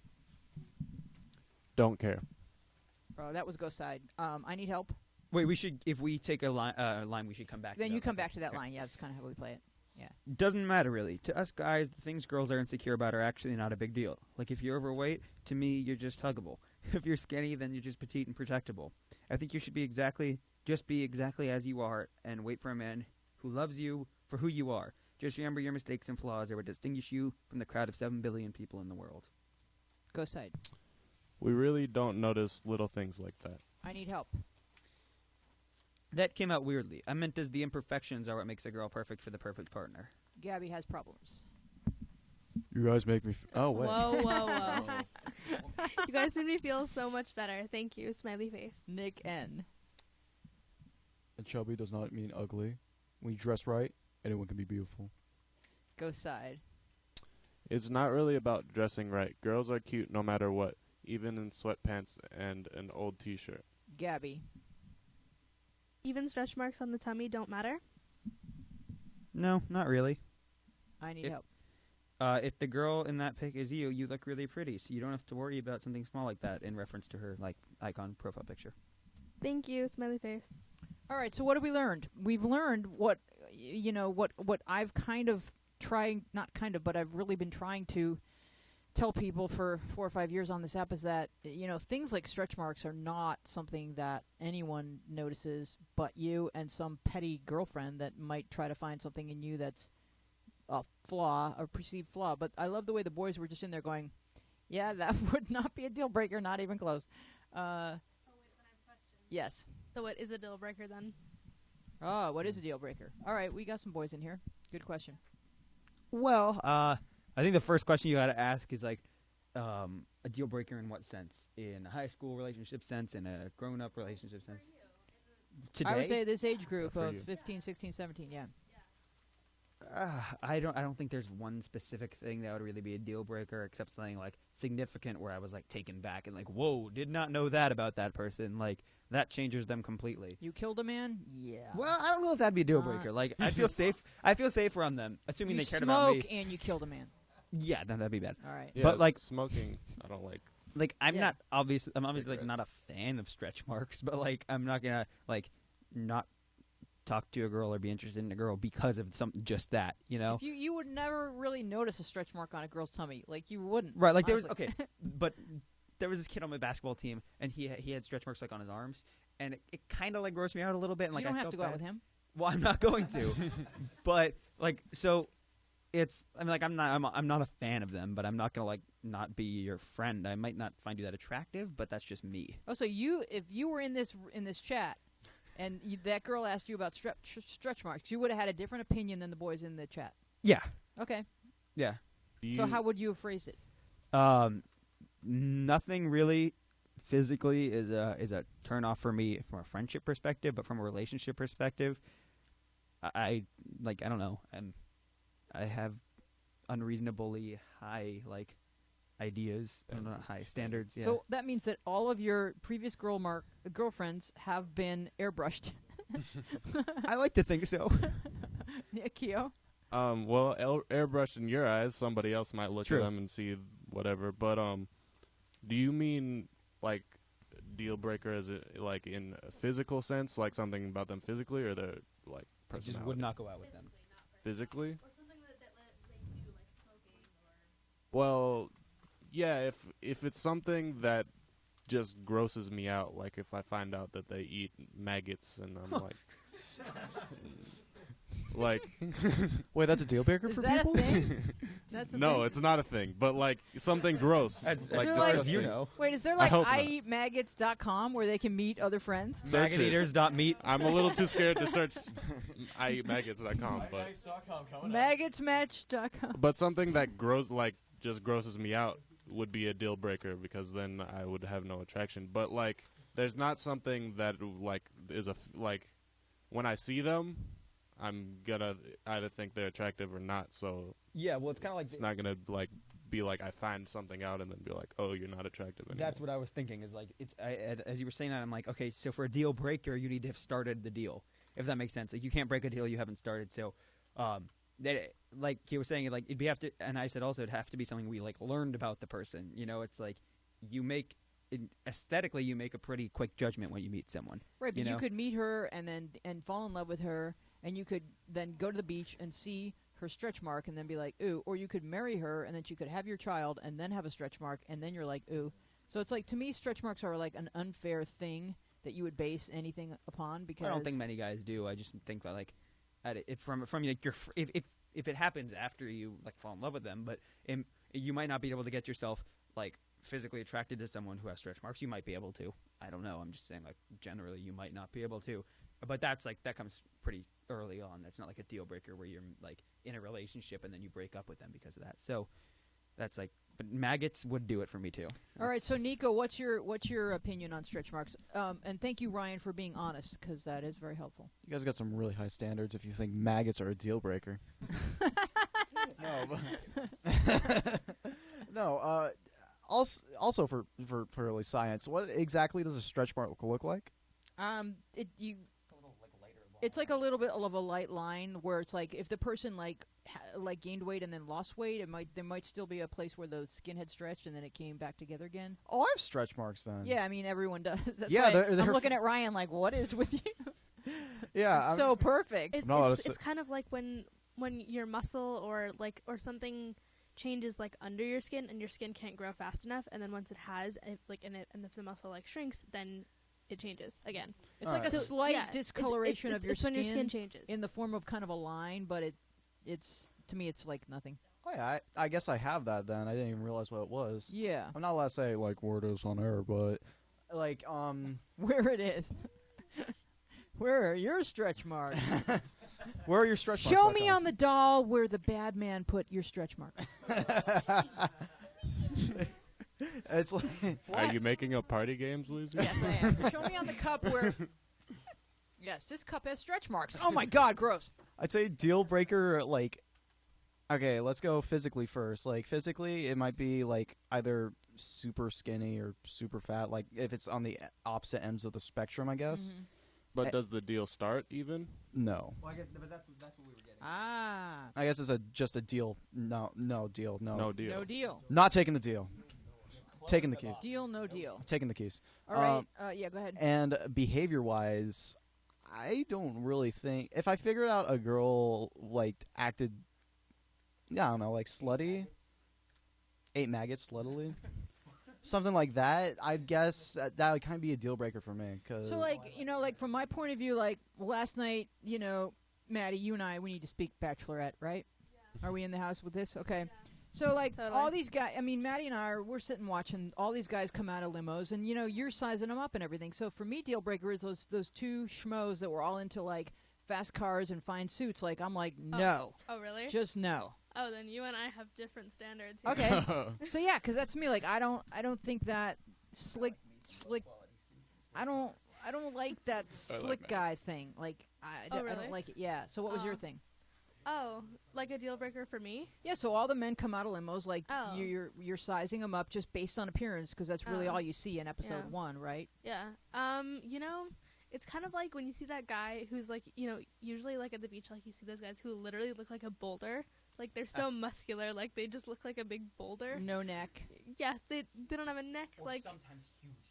Don't care. Oh, that was go side. I need help. Wait, we should. If we take a line, we should come back. Then to you that. come back to that Okay. line. Yeah, that's kind of how we play it. Yeah. Doesn't matter really. To us guys, the things girls are insecure about are actually not a big deal. Like if you're overweight, to me, you're just huggable. If you're skinny, then you're just petite and protectable. I think you should be exactly as you are and wait for a man who loves you for who you are. Just remember your mistakes and flaws are what distinguish you from the crowd of 7 billion people in the world. Go side. We really don't notice little things like that. I need help. That came out weirdly. I meant as the imperfections are what makes a girl perfect for the perfect partner. Gabby has problems. You guys make me. Oh wait. Whoa, whoa, whoa. You guys made me feel so much better. Thank you, smiley face. Nick N. And chubby does not mean ugly. When you dress right, anyone can be beautiful. Go side. It's not really about dressing right. Girls are cute no matter what, even in sweatpants and an old t-shirt. Gabby. Even stretch marks on the tummy don't matter. No, not really. I need help. If the girl in that pic is you, you look really pretty, so you don't have to worry about something small like that in reference to her like icon profile picture. Thank you, smiley face. All right, so what have we learned? We've learned what what I've kind of trying, not kind of, but I've really been trying to tell people for 4 or 5 years on this app is that things like stretch marks are not something that anyone notices but you and some petty girlfriend that might try to find something in you that's a flaw, a perceived flaw. But I love the way the boys were just in there going, yeah, that would not be a deal breaker, not even close. Yes. So what is a deal breaker then? Oh, what is a deal breaker? All right, we got some boys in here. Good question. Well, I think the first question you got to ask is like a deal breaker in what sense? In a high school relationship sense, in a grown-up relationship sense? Today? I would say this age group For of you. 15, 16, 17, yeah. I don't think there's one specific thing that would really be a deal breaker, except something like significant where I was like taken back and like, whoa, did not know that about that person. Like that changes them completely. You killed a man? Yeah. Well, I don't know if that'd be a deal breaker. Like I feel safe. I feel safer on them, assuming you they cared about me. smoke and you killed a man. Yeah, then that'd be bad. All right. Yeah, But, like- smoking, I don't like. Like I'm Yeah. not I'm obviously like Regrets. not a fan of stretch marks, but like I'm not gonna like not talk to a girl or be interested in a girl because of just that, you know? If you would never really notice a stretch mark on a girl's tummy. Like, you wouldn't. Right, like there was honestly. okay, but there was this kid on my basketball team, and he had stretch marks like on his arms, and it kind of like grossed me out a little bit. And like you don't I have felt to go out bad. with him. Well, I'm not going to, but like so, I mean, like I'm not a fan of them, but I'm not gonna like not be your friend. I might not find you that attractive, but that's just me. Oh, so if you were in this chat, and that girl asked you about stretch marks, you would have had a different opinion than the boys in the chat. Yeah, Okay. yeah. So how would you have phrased it? Nothing really physically is a turn off for me from a friendship perspective, but from a relationship perspective, I don't know. I have unreasonably high like ideas, not high standards. Yeah. So that means that all of your previous girlfriends have been airbrushed. I like to think so. Yeah, Keo? Well, airbrush in your eyes, somebody else might look True. at them and see whatever. But do you mean like deal breaker as like in a physical sense, like something about them physically, or their like I personality? just would not go out with them. Physically? Or something that they do, like smoking or... Well, yeah. If it's something that just grosses me out, like if I find out that they eat maggots, and I'm like, Wait, that's a deal breaker Is for that people? a thing? That's a no, thing? it's not a thing. But like something gross, As there like- disgusting. you know, Wait, is there I like hope not. IEatMaggots.com where they can meet other friends? Search it. maggoteaters.meet. I'm a little too scared to search IEatMaggots.com, but Maggotsmatch.com. but something that just grosses me out would be a deal breaker, because then I would have no attraction. But like, there's not something that like is like when I see them, I'm gonna either think they're attractive or not. So Yeah, well, it's kind of like it's not gonna like be like I find something out and then be like, oh, you're not attractive anymore. that's what I was thinking. Is like as you were saying that, I'm like, okay, so for a deal breaker, you need to have started the deal, if that makes sense. Like you can't break a deal you haven't started. So, that like he was saying, like it'd be have to, and I said also it'd have to be something we like learned about the person. You know, it's like you make aesthetically you make a pretty quick judgment when you meet someone. Right, but You you know? could meet her and fall in love with her, and you could then go to the beach and see her stretch mark and then be like, ooh. Or you could marry her and then she could have your child and then have a stretch mark and then you're like, ooh. So it's like, to me, stretch marks are like an unfair thing that you would base anything upon, because I don't think many guys do. I just think that like from like your if it happens after you like fall in love with them, but you might not be able to get yourself like physically attracted to someone who has stretch marks. You might be able to. I don't know. I'm just saying like generally you might not be able to. But that's like that comes pretty early on. That's not like a deal breaker where you're like in a relationship and then you break up with them because of that. So that's like, but maggots would do it for me too. All right, so Nico, what's your opinion on stretch marks? And thank you, Ryan, for being honest, because that is very helpful. You guys got some really high standards if you think maggots are a deal breaker. No, but no. Also for purely science, what exactly does a stretch mark look like? It's like a little bit of a light line where it's like if the person like gained weight and then lost weight, there might still be a place where the skin had stretched and then it came back together again. Oh, I have stretch marks then. Yeah, I mean everyone does. That's Yeah, why they're I'm looking at Ryan like, what is with you? Yeah, so perfect. It's kind of like when your muscle or something changes like under your skin and your skin can't grow fast enough, and then once it has, and if the muscle like shrinks, then it changes again. It's like a slight discoloration of your it's skin. when your skin changes in the form of kind of a line, but it's to me it's like nothing. Oh yeah, I guess I have that then. I didn't even realize what it was. Yeah. I'm not allowed to say like where it is on air, but like where it is. Where are your stretch marks? Where are your stretch marks? Show me on the doll where the bad man put your stretch mark. It's like, are you making up party games, Lucy? Yes, I am. Show me on the cup where. Yes, this cup has stretch marks. Oh my God, gross. I'd say deal breaker. Like, okay, let's go physically first. Like physically, it might be like either super skinny or super fat. Like if it's on the opposite ends of the spectrum, I guess. Mm-hmm. But does the deal start even? No. Well, I guess, but that's what we were getting. Ah. I guess it's just a deal. No deal. No. No deal. No deal. Not taking the deal. Taking the keys. Deal, no deal. Taking the keys. All right. Yeah, go ahead. And behavior-wise, I don't really think if I figured out a girl like acted, I don't know, like slutty, ate maggots sluttily, something like that. I'd guess that would kind of be a deal breaker for me. Cause So, like, like from my point of view, like last night, Maddie, you and I, we need to speak Bachelorette, right? Yeah. Are we in the house with this? Okay. So, like, Totally. all these guys, I mean, Maddie and I, we're sitting watching all these guys come out of limos, and, you're sizing them up and everything. So, for me, deal breaker is those two schmoes that were all into, like, fast cars and fine suits. Like, I'm like, no. Oh, really? Just no. Oh, then you and I have different standards here. Okay. So, yeah, because that's me. Like, I don't think that slick, I don't like that slick guy thing. Like, I really? don't like it. Yeah. So, what was your thing? Oh, like a deal breaker for me? Yeah, so all the men come out of limos, like Oh. you're sizing them up just based on appearance, because that's really all you see in episode 1, right? Yeah. It's kind of like when you see that guy who's like, usually like at the beach, like you see those guys who literally look like a boulder. Like they're so muscular, like they just look like a big boulder. No neck. Yeah, they don't have a neck. Or like sometimes huge necks.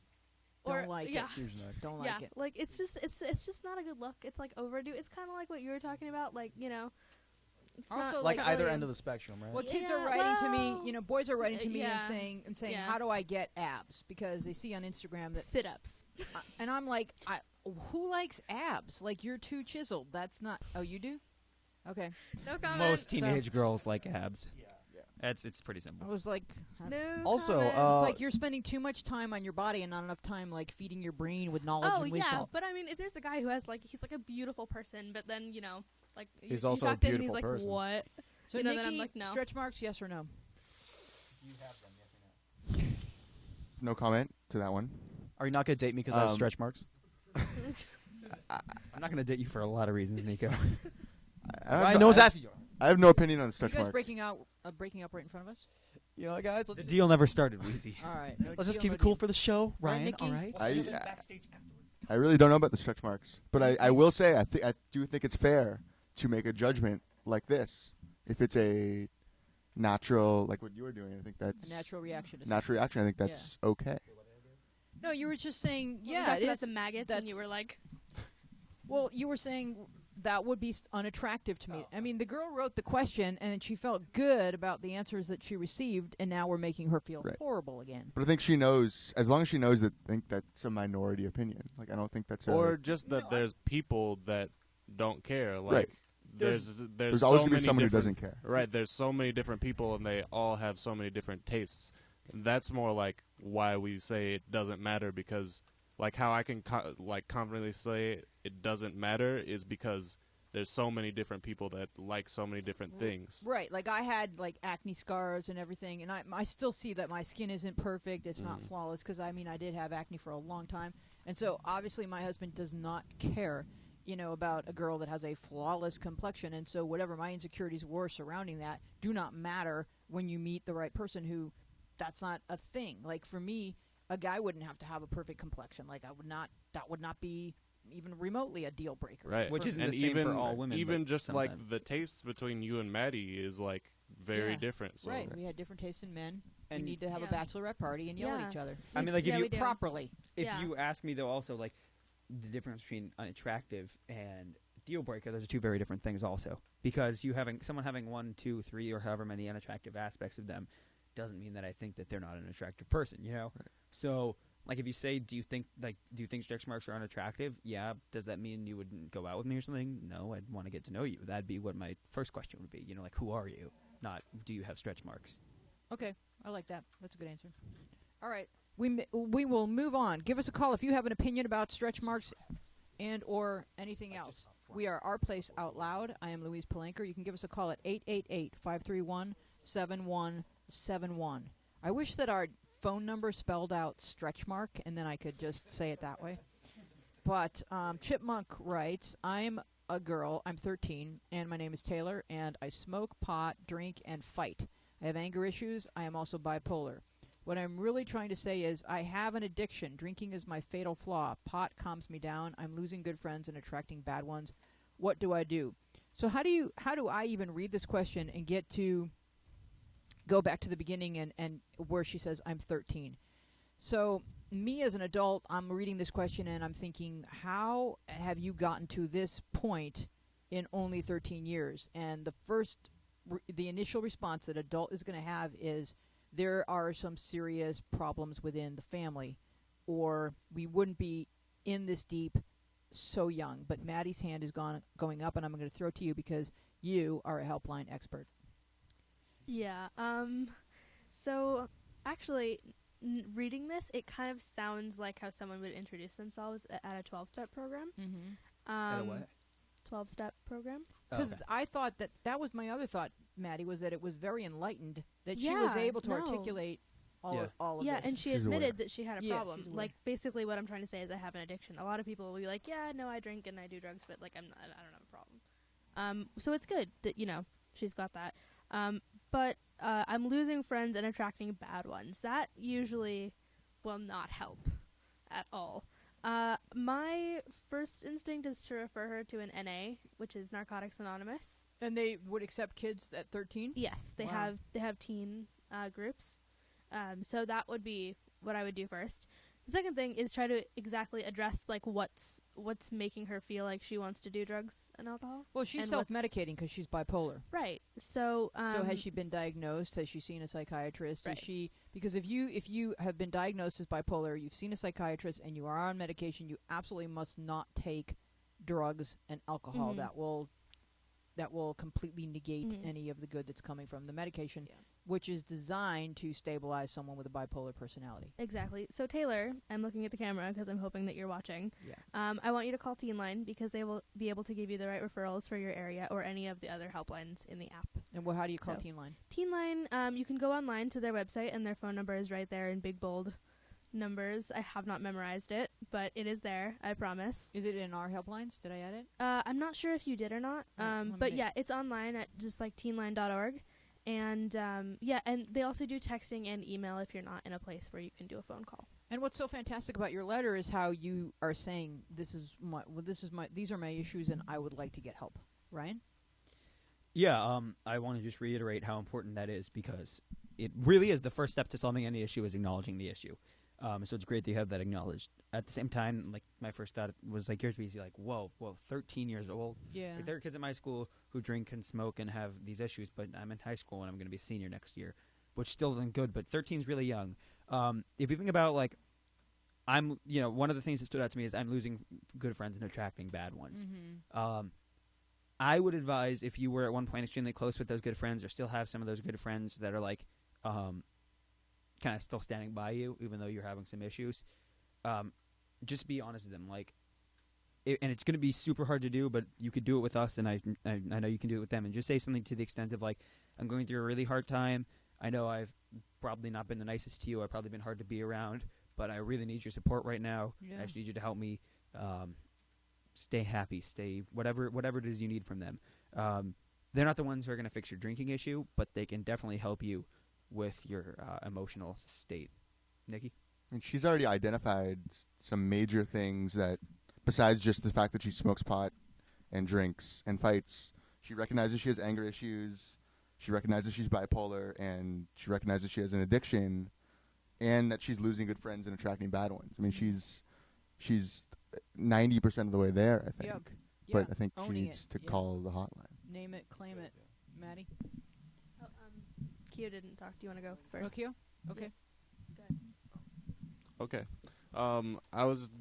Don't like yeah. it. huge neck. Don't Yeah, like it. like it's just not a good look. It's like overdue. It's kind of like what you were talking about, like it's Also, not like like either really- end of the spectrum, right? Well, kids Yeah, are writing to well, me, boys are writing to me yeah, and saying, yeah. how do I get abs? Because they see on Instagram that, sit-ups. and I'm like, who likes abs? Like, you're too chiseled. That's not. Oh, you do? Okay. No comment. Most teenage girls like abs. Yeah. It's pretty simple. I was like, No. Also, comment. it's like you're spending too much time on your body and not enough time like feeding your brain with knowledge oh and wisdom. yeah, but I mean, if there's a guy who has like he's like a beautiful person, but then like He's you also a talk to him and he's beautiful like, person. what? So, then Nikki, I'm like, no. stretch marks, yes or no? No comment to that one. Are you not gonna date me because I have stretch marks? I'm not going to date you for a lot of reasons, Nico. Ryan, no one's asking you. I have no opinion on You stretch guys marks. breaking up right in front of us? You know, guys, the let's deal never started, Weezy. All right. No let's just deal, keep no it cool deal. for the show, Right, Ryan. Nikki? All right. I really don't know about the stretch marks, but I will say I do think it's fair to make a judgment like this. If it's a natural, like what you were doing, I think that's Natural reaction. to natural reaction. I think that's okay. something. No, you were just saying, We yeah, talked it about is. the maggots, and you That's- were like, Well, you were saying that would be unattractive to me. I mean, the girl wrote the question, and she felt good about the answers that she received, and now we're making her feel Right. horrible again. But I think she knows, as long as she knows that, I think that's a minority opinion. Like I don't think that's Or just that there's people that don't care. Like Right. there's there's so always gonna be many someone who different- doesn't care. Right, there's so many different people and they all have so many different tastes. That's more like why we say it doesn't matter, because like how I can confidently say it doesn't matter is because there's so many different people that like so many different things. Right, like I had like acne scars and everything, and I still see that my skin isn't perfect. It's not flawless because I mean I did have acne for a long time, and so obviously my husband does not care, about a girl that has a flawless complexion, and so whatever my insecurities were surrounding that do not matter when you meet the right person who, that's not a thing. Like for me, a guy wouldn't have to have a perfect complexion. Like that would not be even remotely a deal breaker. Right, Which isn't and the same for even all women, even but just like sometimes. the tastes between you and Maddie is like very Yeah. different. So Right, we had different tastes in men. And- we need to have a Yeah. bachelorette party and yell at Yeah. each other. I mean, like Yeah, if we you do. Properly. if Yeah. you ask me though, also like the difference between unattractive and deal breaker, those are two very different things. Also, because someone having 1, 2, 3, or however many unattractive aspects of them doesn't mean that I think that they're not an attractive person. So. Like, if you say, do you think stretch marks are unattractive? Yeah. Does that mean you wouldn't go out with me or something? No, I'd want to get to know you. That'd be what my first question would be. Like, who are you? Not, do you have stretch marks? Okay, I like that. That's a good answer. All right, we will move on. Give us a call if you have an opinion about stretch marks and or anything else. We are Our Place Out Loud. I am Louise Palanker. You can give us a call at 888-531-7171. I wish that our phone number spelled out stretch mark, and then I could just say it that way. But Chipmunk writes, I'm a girl, I'm 13, and my name is Taylor, and I smoke, pot, drink, and fight. I have anger issues. I am also bipolar. What I'm really trying to say is I have an addiction. Drinking is my fatal flaw. Pot calms me down. I'm losing good friends and attracting bad ones. What do I do? So how do I even read this question and get to go back to the beginning and where she says I'm 13? So me as an adult, I'm reading this question and I'm thinking, how have you gotten to this point in only 13 years? And the initial response that adult is going to have is there are some serious problems within the family, or we wouldn't be in this deep so young. But Maddie's hand is going up, and I'm going to throw it to you because you are a helpline expert. Yeah. So actually, reading this, it kind of sounds like how someone would introduce themselves at a 12-step program. Mm-hmm. At a what? 12-step program. Because Okay. I thought that was my other thought, Maddie, was that it was very enlightened that she was Yeah, able to no. articulate all Yeah. of Yeah, this. and she She's admitted aware. that she had a Yeah, problem. she's aware. Like, basically what I'm trying to say is I have an addiction. A lot of people will be like, yeah, no, I drink and I do drugs, but, like, I don't have a problem. So it's good that, she's got that. But I'm losing friends and attracting bad ones. That usually will not help at all. My first instinct is to refer her to an NA, which is Narcotics Anonymous. And they would accept kids at 13? Yes, they Wow. have teen groups. So that would be what I would do first. The second thing is try to exactly address like what's making her feel like she wants to do drugs and alcohol. Well, she's And what's- self-medicating because she's bipolar. Right. So So has she been diagnosed? Has she seen a psychiatrist? Right. Is she, because if you have been diagnosed as bipolar, you've seen a psychiatrist, and you are on medication, you absolutely must not take drugs and alcohol. Mhm. That will completely negate Mhm. any of the good that's coming from the medication, Yeah. which is designed to stabilize someone with a bipolar personality. Exactly. So Taylor, I'm looking at the camera because I'm hoping that you're watching. Yeah. I want you to call Teen Line because they will be able to give you the right referrals for your area or any of the other helplines in the app. And how do you call So- Teen Line? Teen Line, you can go online to their website and their phone number is right there in big bold numbers. I have not memorized it, but it is there, I promise. Is it in our helplines? Did I add it? I'm not sure if you did or not, let me but do- yeah, it's online at just like teenline.org. And and they also do texting and email if you're not in a place where you can do a phone call. And what's so fantastic about your letter is how you are saying these are my issues and I would like to get help. Ryan? Yeah, I want to just reiterate how important that is because it really is the first step to solving any issue is acknowledging the issue. So it's great that you have that acknowledged. At the same time, like my first thought was like yours, be like, whoa, 13 years old. Yeah. Like, there are kids at my school who drink and smoke and have these issues, but I'm in high school and I'm going to be a senior next year, which still isn't good. But 13 is really young. If you think about like, one of the things that stood out to me is I'm losing good friends and attracting bad ones. Mm-hmm. I would advise if you were at one point extremely close with those good friends or still have some of those good friends that are like kind of still standing by you even though you're having some issues, just be honest with them. Like, and it's going to be super hard to do, but you could do it with us, and I know you can do it with them. And just say something to the extent of like, I'm going through a really hard time. I know I've probably not been the nicest to you. I've probably been hard to be around, but I really need your support right now. Yeah. I just need you to help me stay happy, stay whatever it is you need from them. They're not the ones who are going to fix your drinking issue, but they can definitely help you with your emotional state. Nikki? And she's already identified some major things that, besides just the fact that she smokes pot and drinks and fights, she recognizes she has anger issues, she recognizes she's bipolar, and she recognizes she has an addiction, and that she's losing good friends and attracting bad ones. I mean, she's 90% of the way there, I think. Yep. But Yeah, I think she owning needs it. to Yeah. call the hotline. Name it, claim it. Maddie? Oh, Kyo didn't talk. Do you want to go first? Okio? Okay. Okay. I was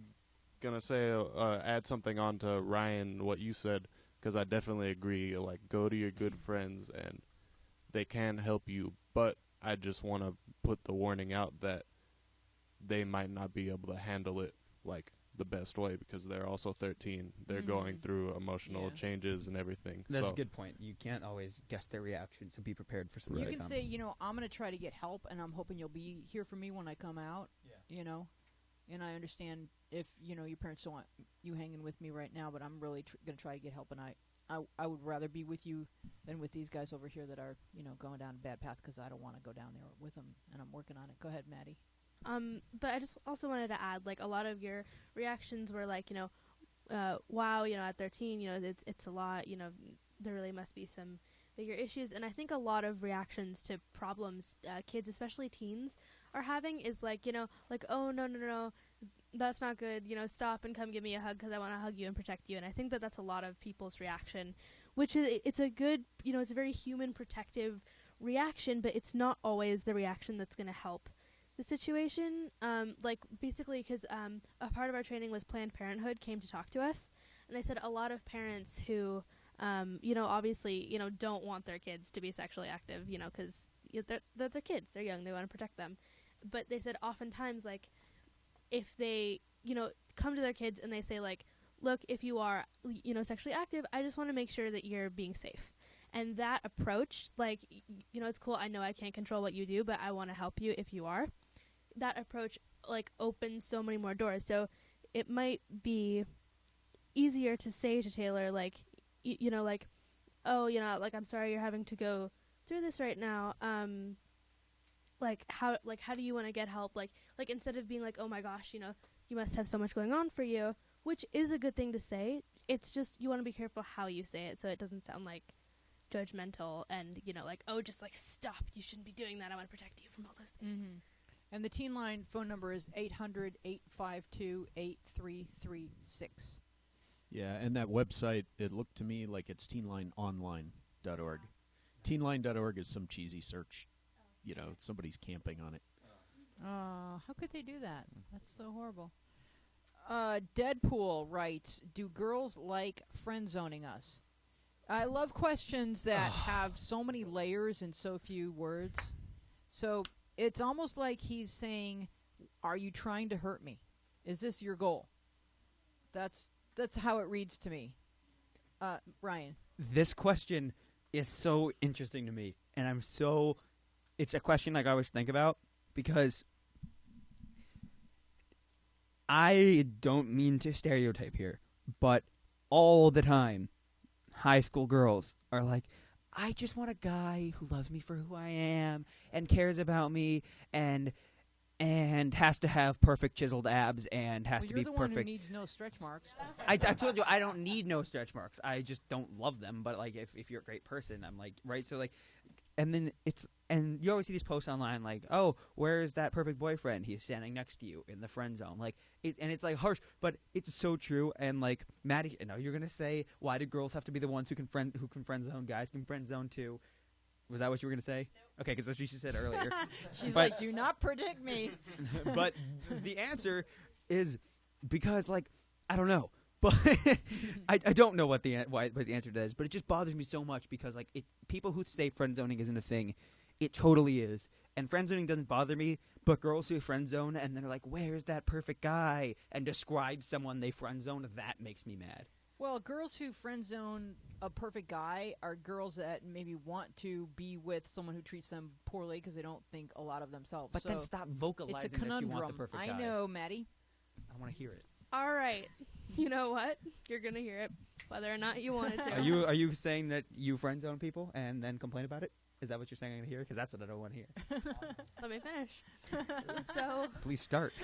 gonna say add something on to Ryan what you said because I definitely agree. Like, go to your good friends and they can help you, but I just want to put the warning out that they might not be able to handle it like the best way because they're also 13. They're going through emotional Yeah. changes and everything. That's so, a good point. You can't always guess their reaction, so be prepared for something You to can come. say, I'm going to try to get help, and I'm hoping you'll be here for me when I come out. Yeah. And I understand if, your parents don't want you hanging with me right now, but I'm really going to try to get help, and I would rather be with you than with these guys over here that are, going down a bad path because I don't want to go down there with them, and I'm working on it. Go ahead, Maddie. But I just also wanted to add, like, a lot of your reactions were like, wow, at 13, it's a lot, there really must be some bigger issues. And I think a lot of reactions to problems kids, especially teens, are having is like, oh, no, that's not good. Stop and come give me a hug because I want to hug you and protect you. And I think that that's a lot of people's reaction, which is, it's a good, it's a very human protective reaction, but it's not always the reaction that's going to help the situation. Basically, because a part of our training was Planned Parenthood came to talk to us, and they said a lot of parents who, obviously, don't want their kids to be sexually active, because they're kids, they're young, they want to protect them. But they said oftentimes, like, if they, come to their kids and they say, like, look, if you are, sexually active, I just want to make sure that you're being safe. And that approach, like, it's cool, I know I can't control what you do, but I want to help you if you are. That approach, like, opens so many more doors. So it might be easier to say to Taylor, like, oh, I'm sorry you're having to go through this right now. How do you want to get help? Like instead of being like, oh my gosh, you must have so much going on for you, which is a good thing to say. It's just you want to be careful how you say it so it doesn't sound like judgmental and, oh, just like stop. You shouldn't be doing that. I want to protect you from all those things. Mm-hmm. And the Teen Line phone number is 800-852-8336. Yeah, and that website, it looked to me like it's teenlineonline.org. Teenline.org is some cheesy search. Somebody's camping on it. How could they do that? That's so horrible. Deadpool writes, do girls like friend zoning us? I love questions that have so many layers in so few words. So it's almost like he's saying, are you trying to hurt me? Is this your goal? That's how it reads to me. Ryan. This question is so interesting to me, and it's a question like I always think about, because I don't mean to stereotype here, but all the time, high school girls are like, I just want a guy who loves me for who I am and cares about me and has to have perfect chiseled abs and has to be You're the perfect. one who needs no stretch marks. I told you I don't need no stretch marks. I just don't love them. But like, if you're a great person, I'm like, right. So like, and then and you always see these posts online like, oh, where's that perfect boyfriend? He's standing next to you in the friend zone. Like, and it's like harsh, but it's so true. And like, Maddie, you're gonna say, why do girls have to be the ones who can friend zone? Guys can friend zone too. Was that what you were gonna say? Nope. Okay, because that's what she said earlier. She's like, do not predict me. But the answer is because, like, I don't know. But I don't know what the answer to that is, but it just bothers me so much because, like, people who say friend zoning isn't a thing, it totally is. And friend zoning doesn't bother me, but girls who friend zone and they're like, where's that perfect guy? And describe someone they friend zone, that makes me mad. Well, girls who friend zone a perfect guy are girls that maybe want to be with someone who treats them poorly because they don't think a lot of themselves. But then stop vocalizing it's a conundrum. That you want the perfect guy. I know, Maddie. I want to hear it. All right. You know what? You're going to hear it, whether or not you wanted to. Are you saying that you friend zone people and then complain about it? Is that what you're saying I'm going to hear? Because that's what I don't want to hear. Let me finish. Please start.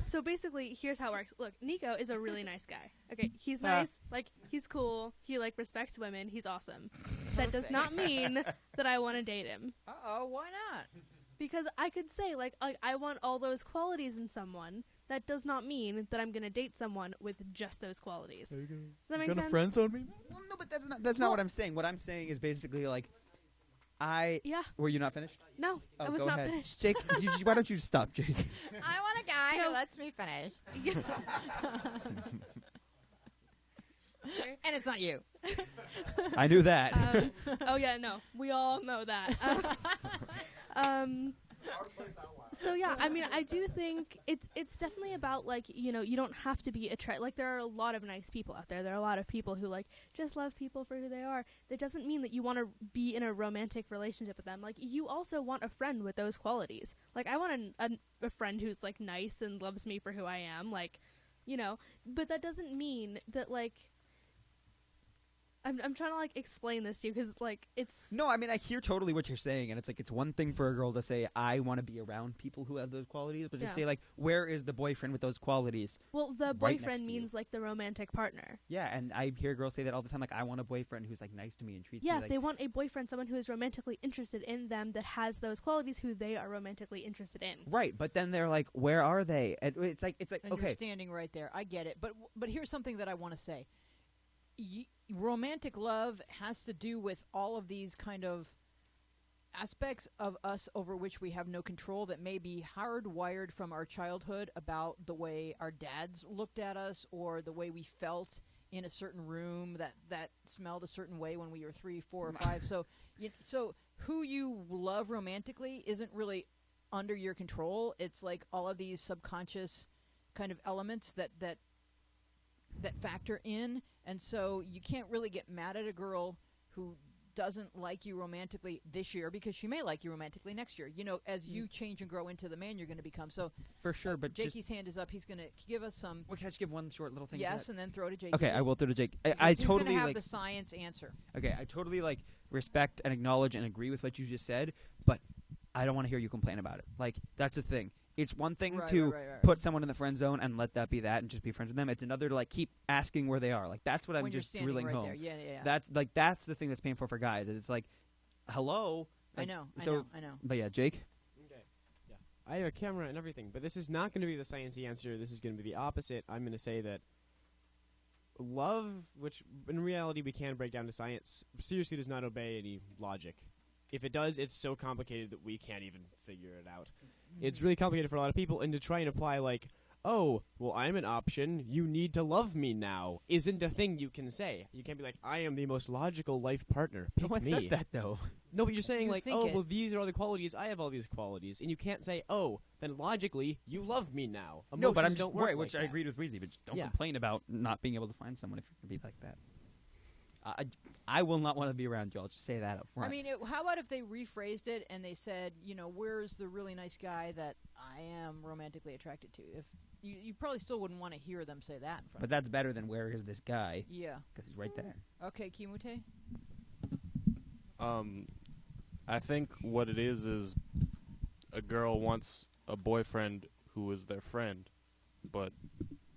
So basically, here's how it works. Look, Nico is a really nice guy. Okay, he's nice. Like, he's cool. He, like, respects women. He's awesome. That does not mean that I want to date him. Uh-oh, why not? Because I could say, like, I want all those qualities in someone. That does not mean that I'm going to date someone with just those qualities. Does that make sense? Gonna friend zone me? Well, no, but that's not what I'm saying. What I'm saying is basically, like, Yeah. Were you not finished? No, I was go not ahead. finished. Jake, why don't you stop, Jake? I want a guy who lets me finish. And it's not you. I knew that. Oh, yeah, no. We all know that. So, yeah, I mean, I do think it's definitely about, like, you don't have to be like, there are a lot of nice people out there. There are a lot of people who, like, just love people for who they are. That doesn't mean that you want to be in a romantic relationship with them. Like, you also want a friend with those qualities. Like, I want a friend who's, like, nice and loves me for who I am. Like, but that doesn't mean that, like, I'm trying to like explain this to you because like it's No, I mean I hear totally what you're saying, and it's like it's one thing for a girl to say I want to be around people who have those qualities, but to Yeah. say like where is the boyfriend with those qualities? well the right next boyfriend to you. means like the romantic partner. Yeah, and I hear girls say that all the time. Like I want a boyfriend who's like nice to me and treats Yeah, me like. they want a boyfriend, someone who is romantically interested in them that has those qualities who they are romantically interested in. Right, but then they're like, where are they? And it's like And okay. you're standing right there. I get it. But here's something that I want to say. Romantic love has to do with all of these kind of aspects of us over which we have no control that may be hardwired from our childhood about the way our dads looked at us or the way we felt in a certain room that smelled a certain way when we were 3, 4, or 5. So who you love romantically isn't really under your control. It's like all of these subconscious kind of elements that factor in, and so you can't really get mad at a girl who doesn't like you romantically this year because she may like you romantically next year. You know, as you change and grow into the man you're going to become. So For sure, but just Jakey's hand is up. He's going to give us some well, can I just give one short little thing? to yes, that? and then throw to Jakey. Okay, I please. will throw to Jake. Because I he's totally gonna have like. the science answer. Okay, I totally like respect and acknowledge and agree with what you just said, but I don't want to hear you complain about it. Like that's the thing. It's one thing Right, to right. put someone in the friend zone and let that be that and just be friends with them. It's another to like keep asking where they are. Like that's what I'm when you're just standing drilling right home. there. Yeah. That's the thing that's painful for guys. Is it's like, hello. I Like, know. So, I know. but yeah, Jake. Okay. Yeah. I have a camera and everything, but this is not going to be the sciencey answer. This is going to be the opposite. I'm going to say that love, which in reality we can break down to science, seriously does not obey any logic. If it does, it's so complicated that we can't even figure it out. It's really complicated for a lot of people, and to try and apply like, oh, well, I'm an option, you need to love me now, isn't a thing you can say. You can't be like, I am the most logical life partner, pick No one me. says that though. No, but you're saying You like, think oh, it. well, these are all the qualities, I have all these qualities, and you can't say, oh, then logically, you love me now. No, but I'm Emotions just don't work right, like which I that. agreed with Weezy, but don't Yeah. complain about not being able to find someone if you're going to be like that. I will not want to be around you. I'll just say that up front. I mean, how about if they rephrased it and they said, you know, where's the really nice guy that I am romantically attracted to? If you probably still wouldn't want to hear them say that in front but that's better than where is this guy? of Yeah. Because he's right there. Okay, Kimute? I think what it is a girl wants a boyfriend who is their friend, but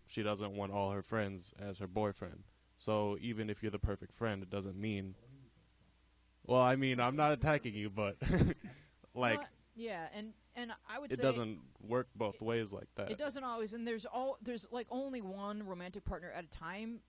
she doesn't want all her friends as her boyfriend. So even if you're the perfect friend, it doesn't mean. Well, I mean, I'm not attacking you, but like Yeah, and I would it say doesn't work both ways like that. it doesn't always, and there's like only one romantic partner at a time,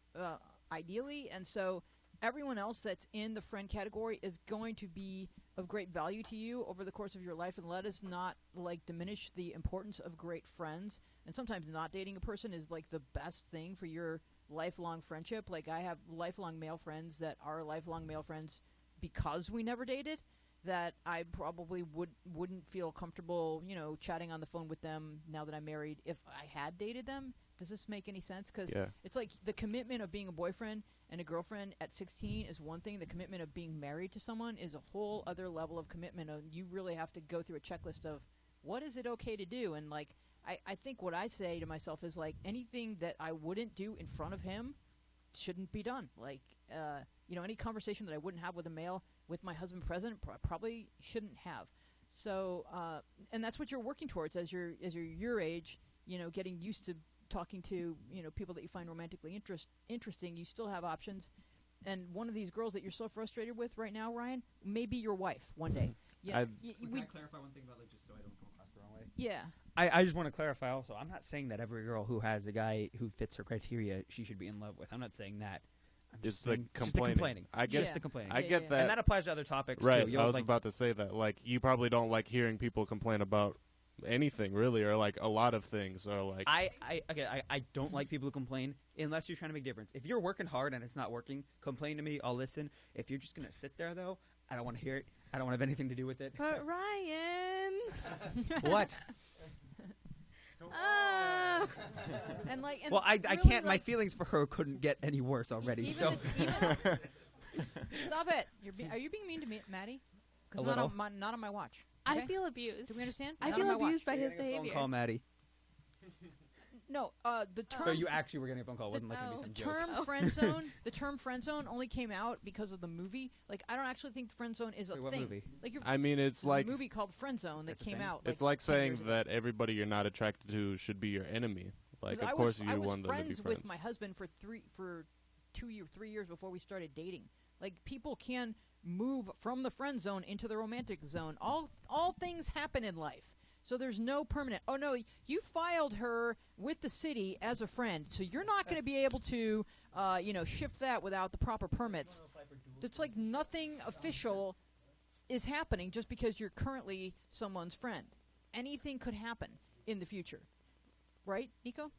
ideally, and so everyone else that's in the friend category is going to be of great value to you over the course of your life, and let us not like diminish the importance of great friends. And sometimes not dating a person is like the best thing for your lifelong friendship. Like I have lifelong male friends that are lifelong male friends because we never dated, that I probably wouldn't feel comfortable, you know, chatting on the phone with them now that I'm married if I had dated them. Does this make any sense? Because Yeah. it's like the commitment of being a boyfriend and a girlfriend at 16 is one thing. The commitment of being married to someone is a whole other level of commitment. And you really have to go through a checklist of what is it okay to do. And like I think what I say to myself is like anything that I wouldn't do in front of him shouldn't be done. Like you know, any conversation that I wouldn't have with a male with my husband present probably shouldn't have. So and that's what you're working towards as you're your age. You know, getting used to talking to, you know, people that you find romantically interesting. You still have options, and one of these girls that you're so frustrated with right now, Ryan, may be your wife one day. Yeah, Can I clarify one thing about like just so I don't come across the wrong way? yeah. I just want to clarify also. I'm not saying that every girl who has a guy who fits her criteria she should be in love with. I'm not saying that. I'm It's just the saying, just the complaining. complaining. I get- Just the complaining. I get that. And that applies to other topics Right. too. You I know, was like, about to say that. Like, you probably don't like hearing people complain about anything, really, or like a lot of things, or like. I don't like people who complain unless you're trying to make a difference. If you're working hard and it's not working, complain to me. I'll listen. If you're just gonna sit there though, I don't want to hear it. I don't want to have anything to do with it. But Ryan. What? And like, and Well, I really, can't. My like, feelings for her couldn't get any worse already. even So the- stop it. Are you being mean to me, Maddie? A Because little. not on my watch. I okay? feel abused. Do we understand? I Not feel on my watch. abused by his Getting a phone behavior. call, Maddie. No, the term. So you actually were getting a phone call. It wasn't like gonna be oh. some The joke. term friend zone. The term friend zone only came out because of the movie. Like, I don't actually think friend zone is a Wait, what thing. movie? Like, I mean, it's there's a like movie called Friend Zone that That's a came thing? out. it's like 10 saying years ago. that everybody you're not attracted to should be your enemy. Like, 'Cause of I course was, you I was want them to be friends friends. with my husband for 3 years before we started dating. Like, people can move from the friend zone into the romantic zone. All things happen in life. So there's no permanent. Oh no, you filed her with the city as a friend, so you're not going to be able to, shift that without the proper permits. It's like nothing official is happening just because you're currently someone's friend. Anything could happen in the future, right, Nico?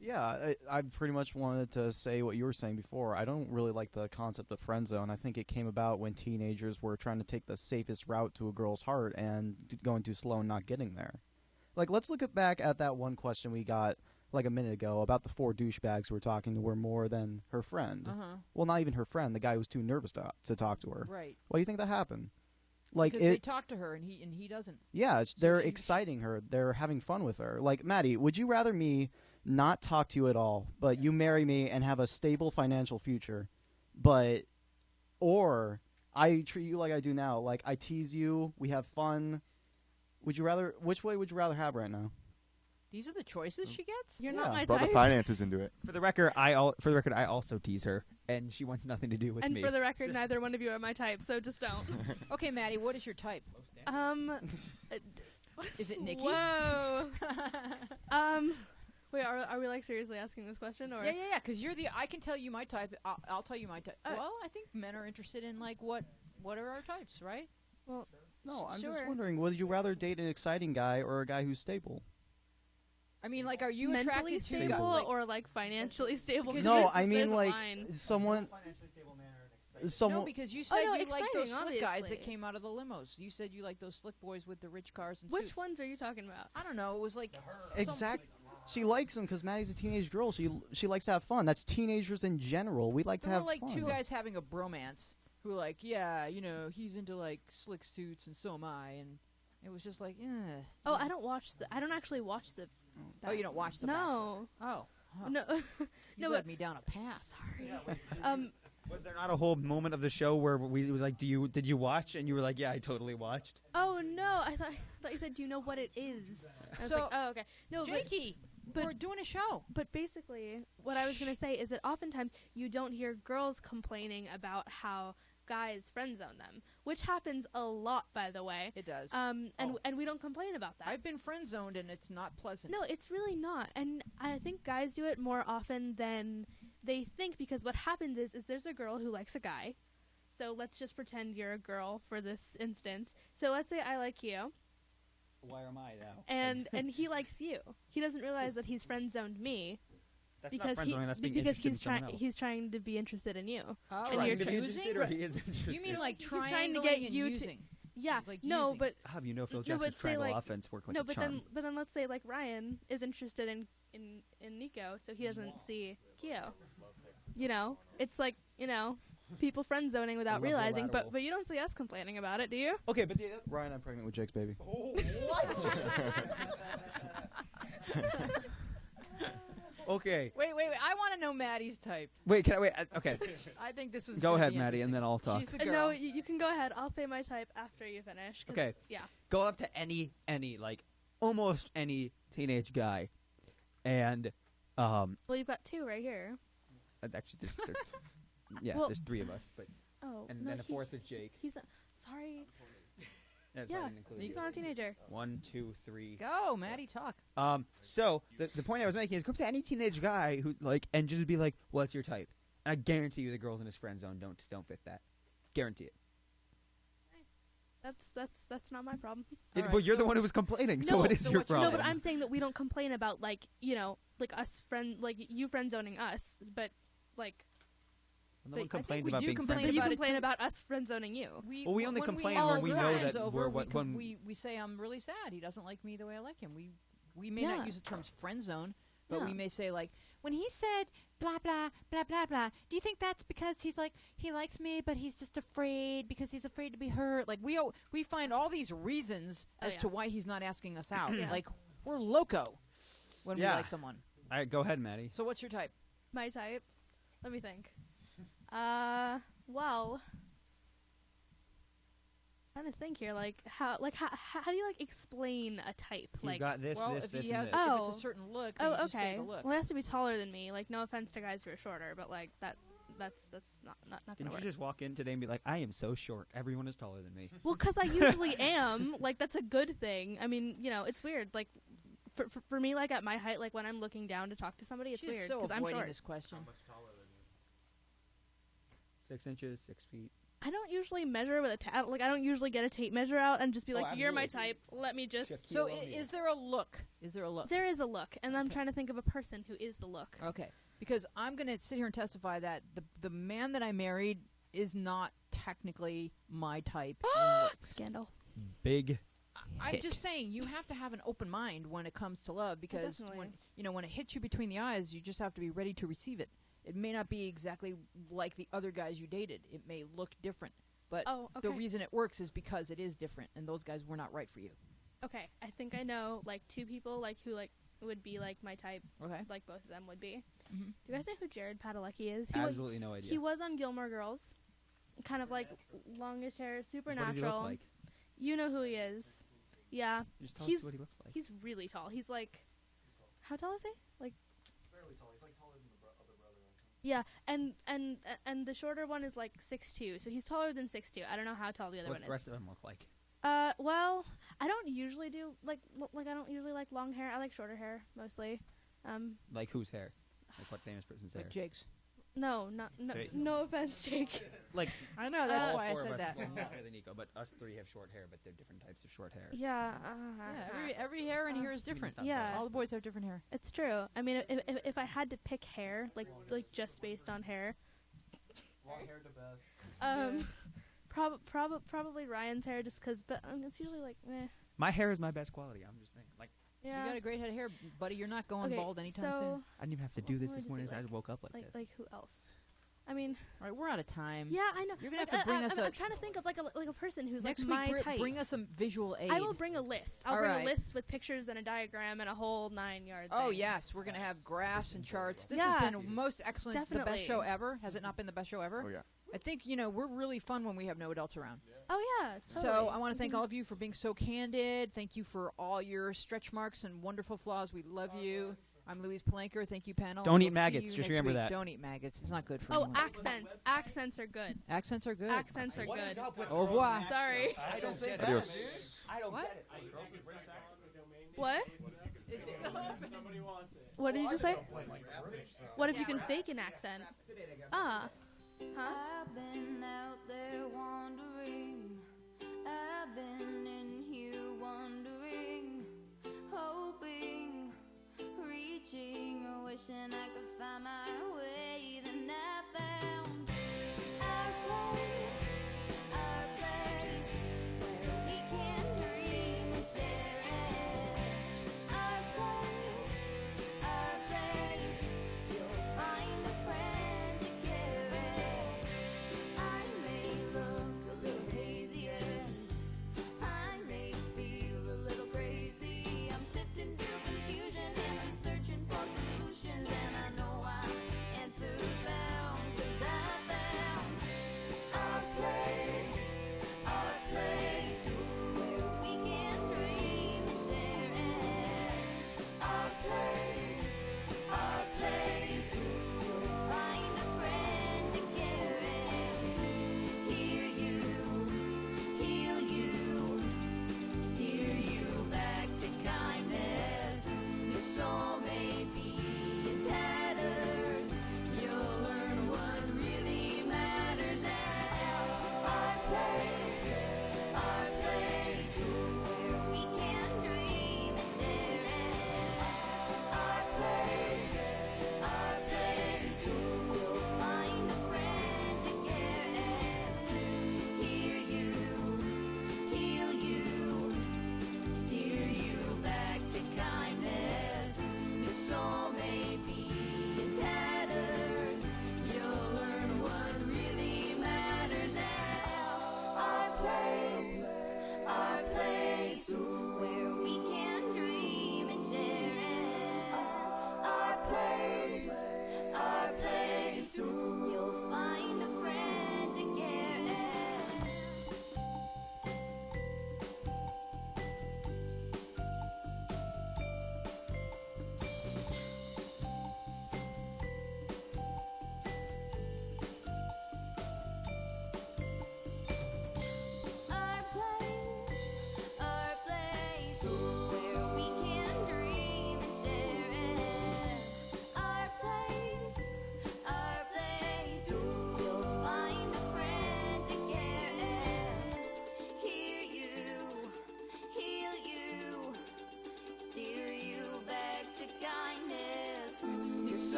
Yeah, I pretty much wanted to say what you were saying before. I don't really like the concept of friend zone. I think it came about when teenagers were trying to take the safest route to a girl's heart and going too slow and not getting there. Like, let's look back at that one question we got like a minute ago about the 4 douchebags who were talking to her more than her friend. Uh-huh. Well, not even her friend. The guy who was too nervous to talk to her. Right. Why do you think that happened? Like Because they talk to her and he doesn't. Yeah, So they're she- exciting her. They're having fun with her. Like, Maddie, would you rather me not talk to you at all, but you marry me and have a stable financial future, or I treat you like I do now, like I tease you, we have fun? Which way would you rather have right now? These are the choices she gets? You're Yeah. not my Brought the type. finances into it. For the record, I also tease her, and she wants nothing to do with And me. for the record, neither one of you are my type, so just don't. Okay, Maddie, what is your type? Is it Nikki? Whoa. Wait, are we like seriously asking this question or? Yeah, because I can tell you my type. I'll tell you my type. Well, I think men are interested in, like, what are our types, right? Well, No, I'm sure. just wondering, would you rather date an exciting guy or a guy who's stable? I mean, like, are you mentally attracted to stable like, or like financially stable? Because No, there's- I mean there's a like line. someone. no, Someone. because you said no, you like those exciting, slick guys obviously. that came out of the limos. You said you like those slick boys with the rich cars and Which suits. ones are you talking about? I don't know. It was like Exact. She likes him because Maddie's a teenage girl. She likes to have fun. That's teenagers in general. We like to There have were like fun. 2 guys having a bromance who, like, he's into like slick suits and so am I, and it was just like, Oh, I don't actually watch the. Oh, you don't watch the No. Bachelor? Oh, huh. No. You no, led but me down a path. sorry. Was there not a whole moment of the show where it was like, did you watch? And you were like, yeah, I totally watched. Oh no! I thought you said, "Do you know what it is?" I was So, like, "Oh, okay." No, Jakey, but- we're doing a show. but basically, what I was gonna say is that oftentimes you don't hear girls complaining about how guys friend zone them, which happens a lot, by the way. It does. And we don't complain about that. I've been friend zoned and it's not pleasant. No, it's really not. And I think guys do it more often than they think, because what happens is there's a girl who likes a guy. So let's just pretend you're a girl for this instance. So let's say I like you, Why am I now? and he likes you. He doesn't realize that he's friend zoned me That's because not friend zoning. That's being because interested in he's someone trying else. he's trying to be interested in you. Oh, and right. you're Trying to be choosing? interested, or he is interested. You mean like He's trying triangling to get and you to- using? Yeah, Like no, using. but How do you know Phil No, Jackson's but say, triangle like- offense work like no, a but charm? then let's say like Ryan is interested in Nico, so he doesn't see Kyo. You know, it's like, people friend zoning without love the realizing, lateral. but you don't see us complaining about it, do you? Okay, but Ryan, I'm pregnant with Jake's baby. okay. Wait. I want to know Maddie's type. Wait, can I wait? Okay, I think this was. go gonna ahead, be Maddie, and then I'll talk. She's the girl. No, you can go ahead. I'll say my type after you finish. 'cause- Okay. Yeah. Go up to any like almost any teenage guy, and Well, you've got 2 right here. actually there's yeah, Well- there's 3 of us, but Oh. and no, then a 4th with Jake. He's not. Sorry. That's why I Yeah. didn't include He's you. not a teenager. 1, 2, 3. Go, Maddie, talk. So the point I was making is go up to any teenage guy who and just be like, "What's your type?" And I guarantee you, the girls in his friend zone don't fit that. Guarantee it. That's not my problem. All right, Well, you're the so- one who was complaining, so it is so your what you- problem. No, but I'm saying that we don't complain about like us you friend zoning us, but like No but one I complains think we about do being complain but friends. you about it complain too. about us friend zoning you. Well, we only complain all when we have know friends that over, we're we, what- com- when- we say I'm really sad. He doesn't like me the way I like him. We may Yeah. not use the terms friend zone, but we Yeah. may say like when he said blah blah blah blah blah. Do you think that's because he's like he likes me, but he's just afraid because he's afraid to be hurt? Like we find all these reasons Oh, as yeah. to why he's not asking us out. Yeah. Like we're loco when we Yeah. like someone. All right, go ahead, Maddie. So what's your type? My type? Let me think. Well, trying to think here. How do you explain a type? He's got this, well, this, if this, he and has, this. if Oh. it's a certain look, then Oh, you just say okay. the look. Well, it has to be taller than me. No offense to guys who are shorter, but that's not gonna Didn't you work. just walk in today and be like, I am so short. Everyone is taller than me. Well, because I usually am. That's a good thing. I mean, it's weird. For me, at my height, when I'm looking down to talk to somebody, it's She's weird so because I'm avoiding short. this question. 6 inches, 6 feet. I don't usually measure with a I don't usually get a tape measure out and just be "You're my absolutely. type. Let me just." Shift. So Kilo, is there a look? Is there a look? There is a look, and I'm Okay. trying to think of a person who is the look. Okay, because I'm going to sit here and testify that the man that I married is not technically my type in looks. Scandal. Big. I'm hit. just saying you have to have an open mind when it comes to love because definitely. when it hits you between the eyes, you just have to be ready to receive it. It may not be exactly like the other guys you dated. It may look different, but Oh, the okay. reason it works is because it is different, and those guys were not right for you. Okay, I think I know two people who would be my type. Okay. Both of them would be. Mhm. Do you guys know who Jared Padalecki is? Absolutely no idea. He was on Gilmore Girls, kind of longish hair, super What does he natural. look like? You know who he is. Yeah, Just tell he's us what he looks like. he's really tall. He's how tall is he? Fairly tall. He's taller than the other brother. Yeah, and the shorter one is 6'2", so he's taller than 6'2". I don't know how tall the So other what's one the is. rest of them look like? Well, I don't usually do I don't usually like long hair. I like shorter hair mostly. Like whose hair? Like what famous person's hair? Like Jake's. No, Jake? no offense, Jake. Like I know that's all why I four of said us, that. well, not really Nico, but us three have short hair, but they're different types of short hair. Yeah. Yeah, every hair in here is different. sound Yeah. All the boys have different hair. It's true. I mean, if I had to pick hair, just based on hair, Long hair to best. probably Ryan's hair, just because. But it's usually eh. My hair is my best quality. I'm just saying. Yeah. You got a great head of hair, buddy. You're not going Okay, bald anytime so, soon. I didn't even have to do What this would this you morning. say, I just woke up like this. Who else? I mean, All right, we're out of time. yeah, I know. You're gonna have to bring us I'm trying to think of a person who's Next my week. type. Bring us some visual aid. I will bring a list. I'll All bring right. a list with pictures and a diagram and a whole 9-yard Oh thing. yes, we're gonna have graphs and charts. This Yeah. has been most excellent. The Definitely. best show ever. Has it not been the best show ever? Oh yeah. I think we're really fun when we have no adults around. Oh yeah. So totally. I want to thank all of you for being so candid. Thank you for all your stretch marks and wonderful flaws. We love you. I'm Louise Palanker. Thank you, panel. Don't eat We'll see maggots. you Just next remember week. that. Don't eat maggots. It's not good for Oh, anyone. accents. Accents are good. Accents are good. Accents are good. Au revoir. Sorry. I don't get Adios. I don't What? get it. What? Somebody wants it. What did you just say? What if you can fake an accent? Ah. Huh? I've been out there wandering.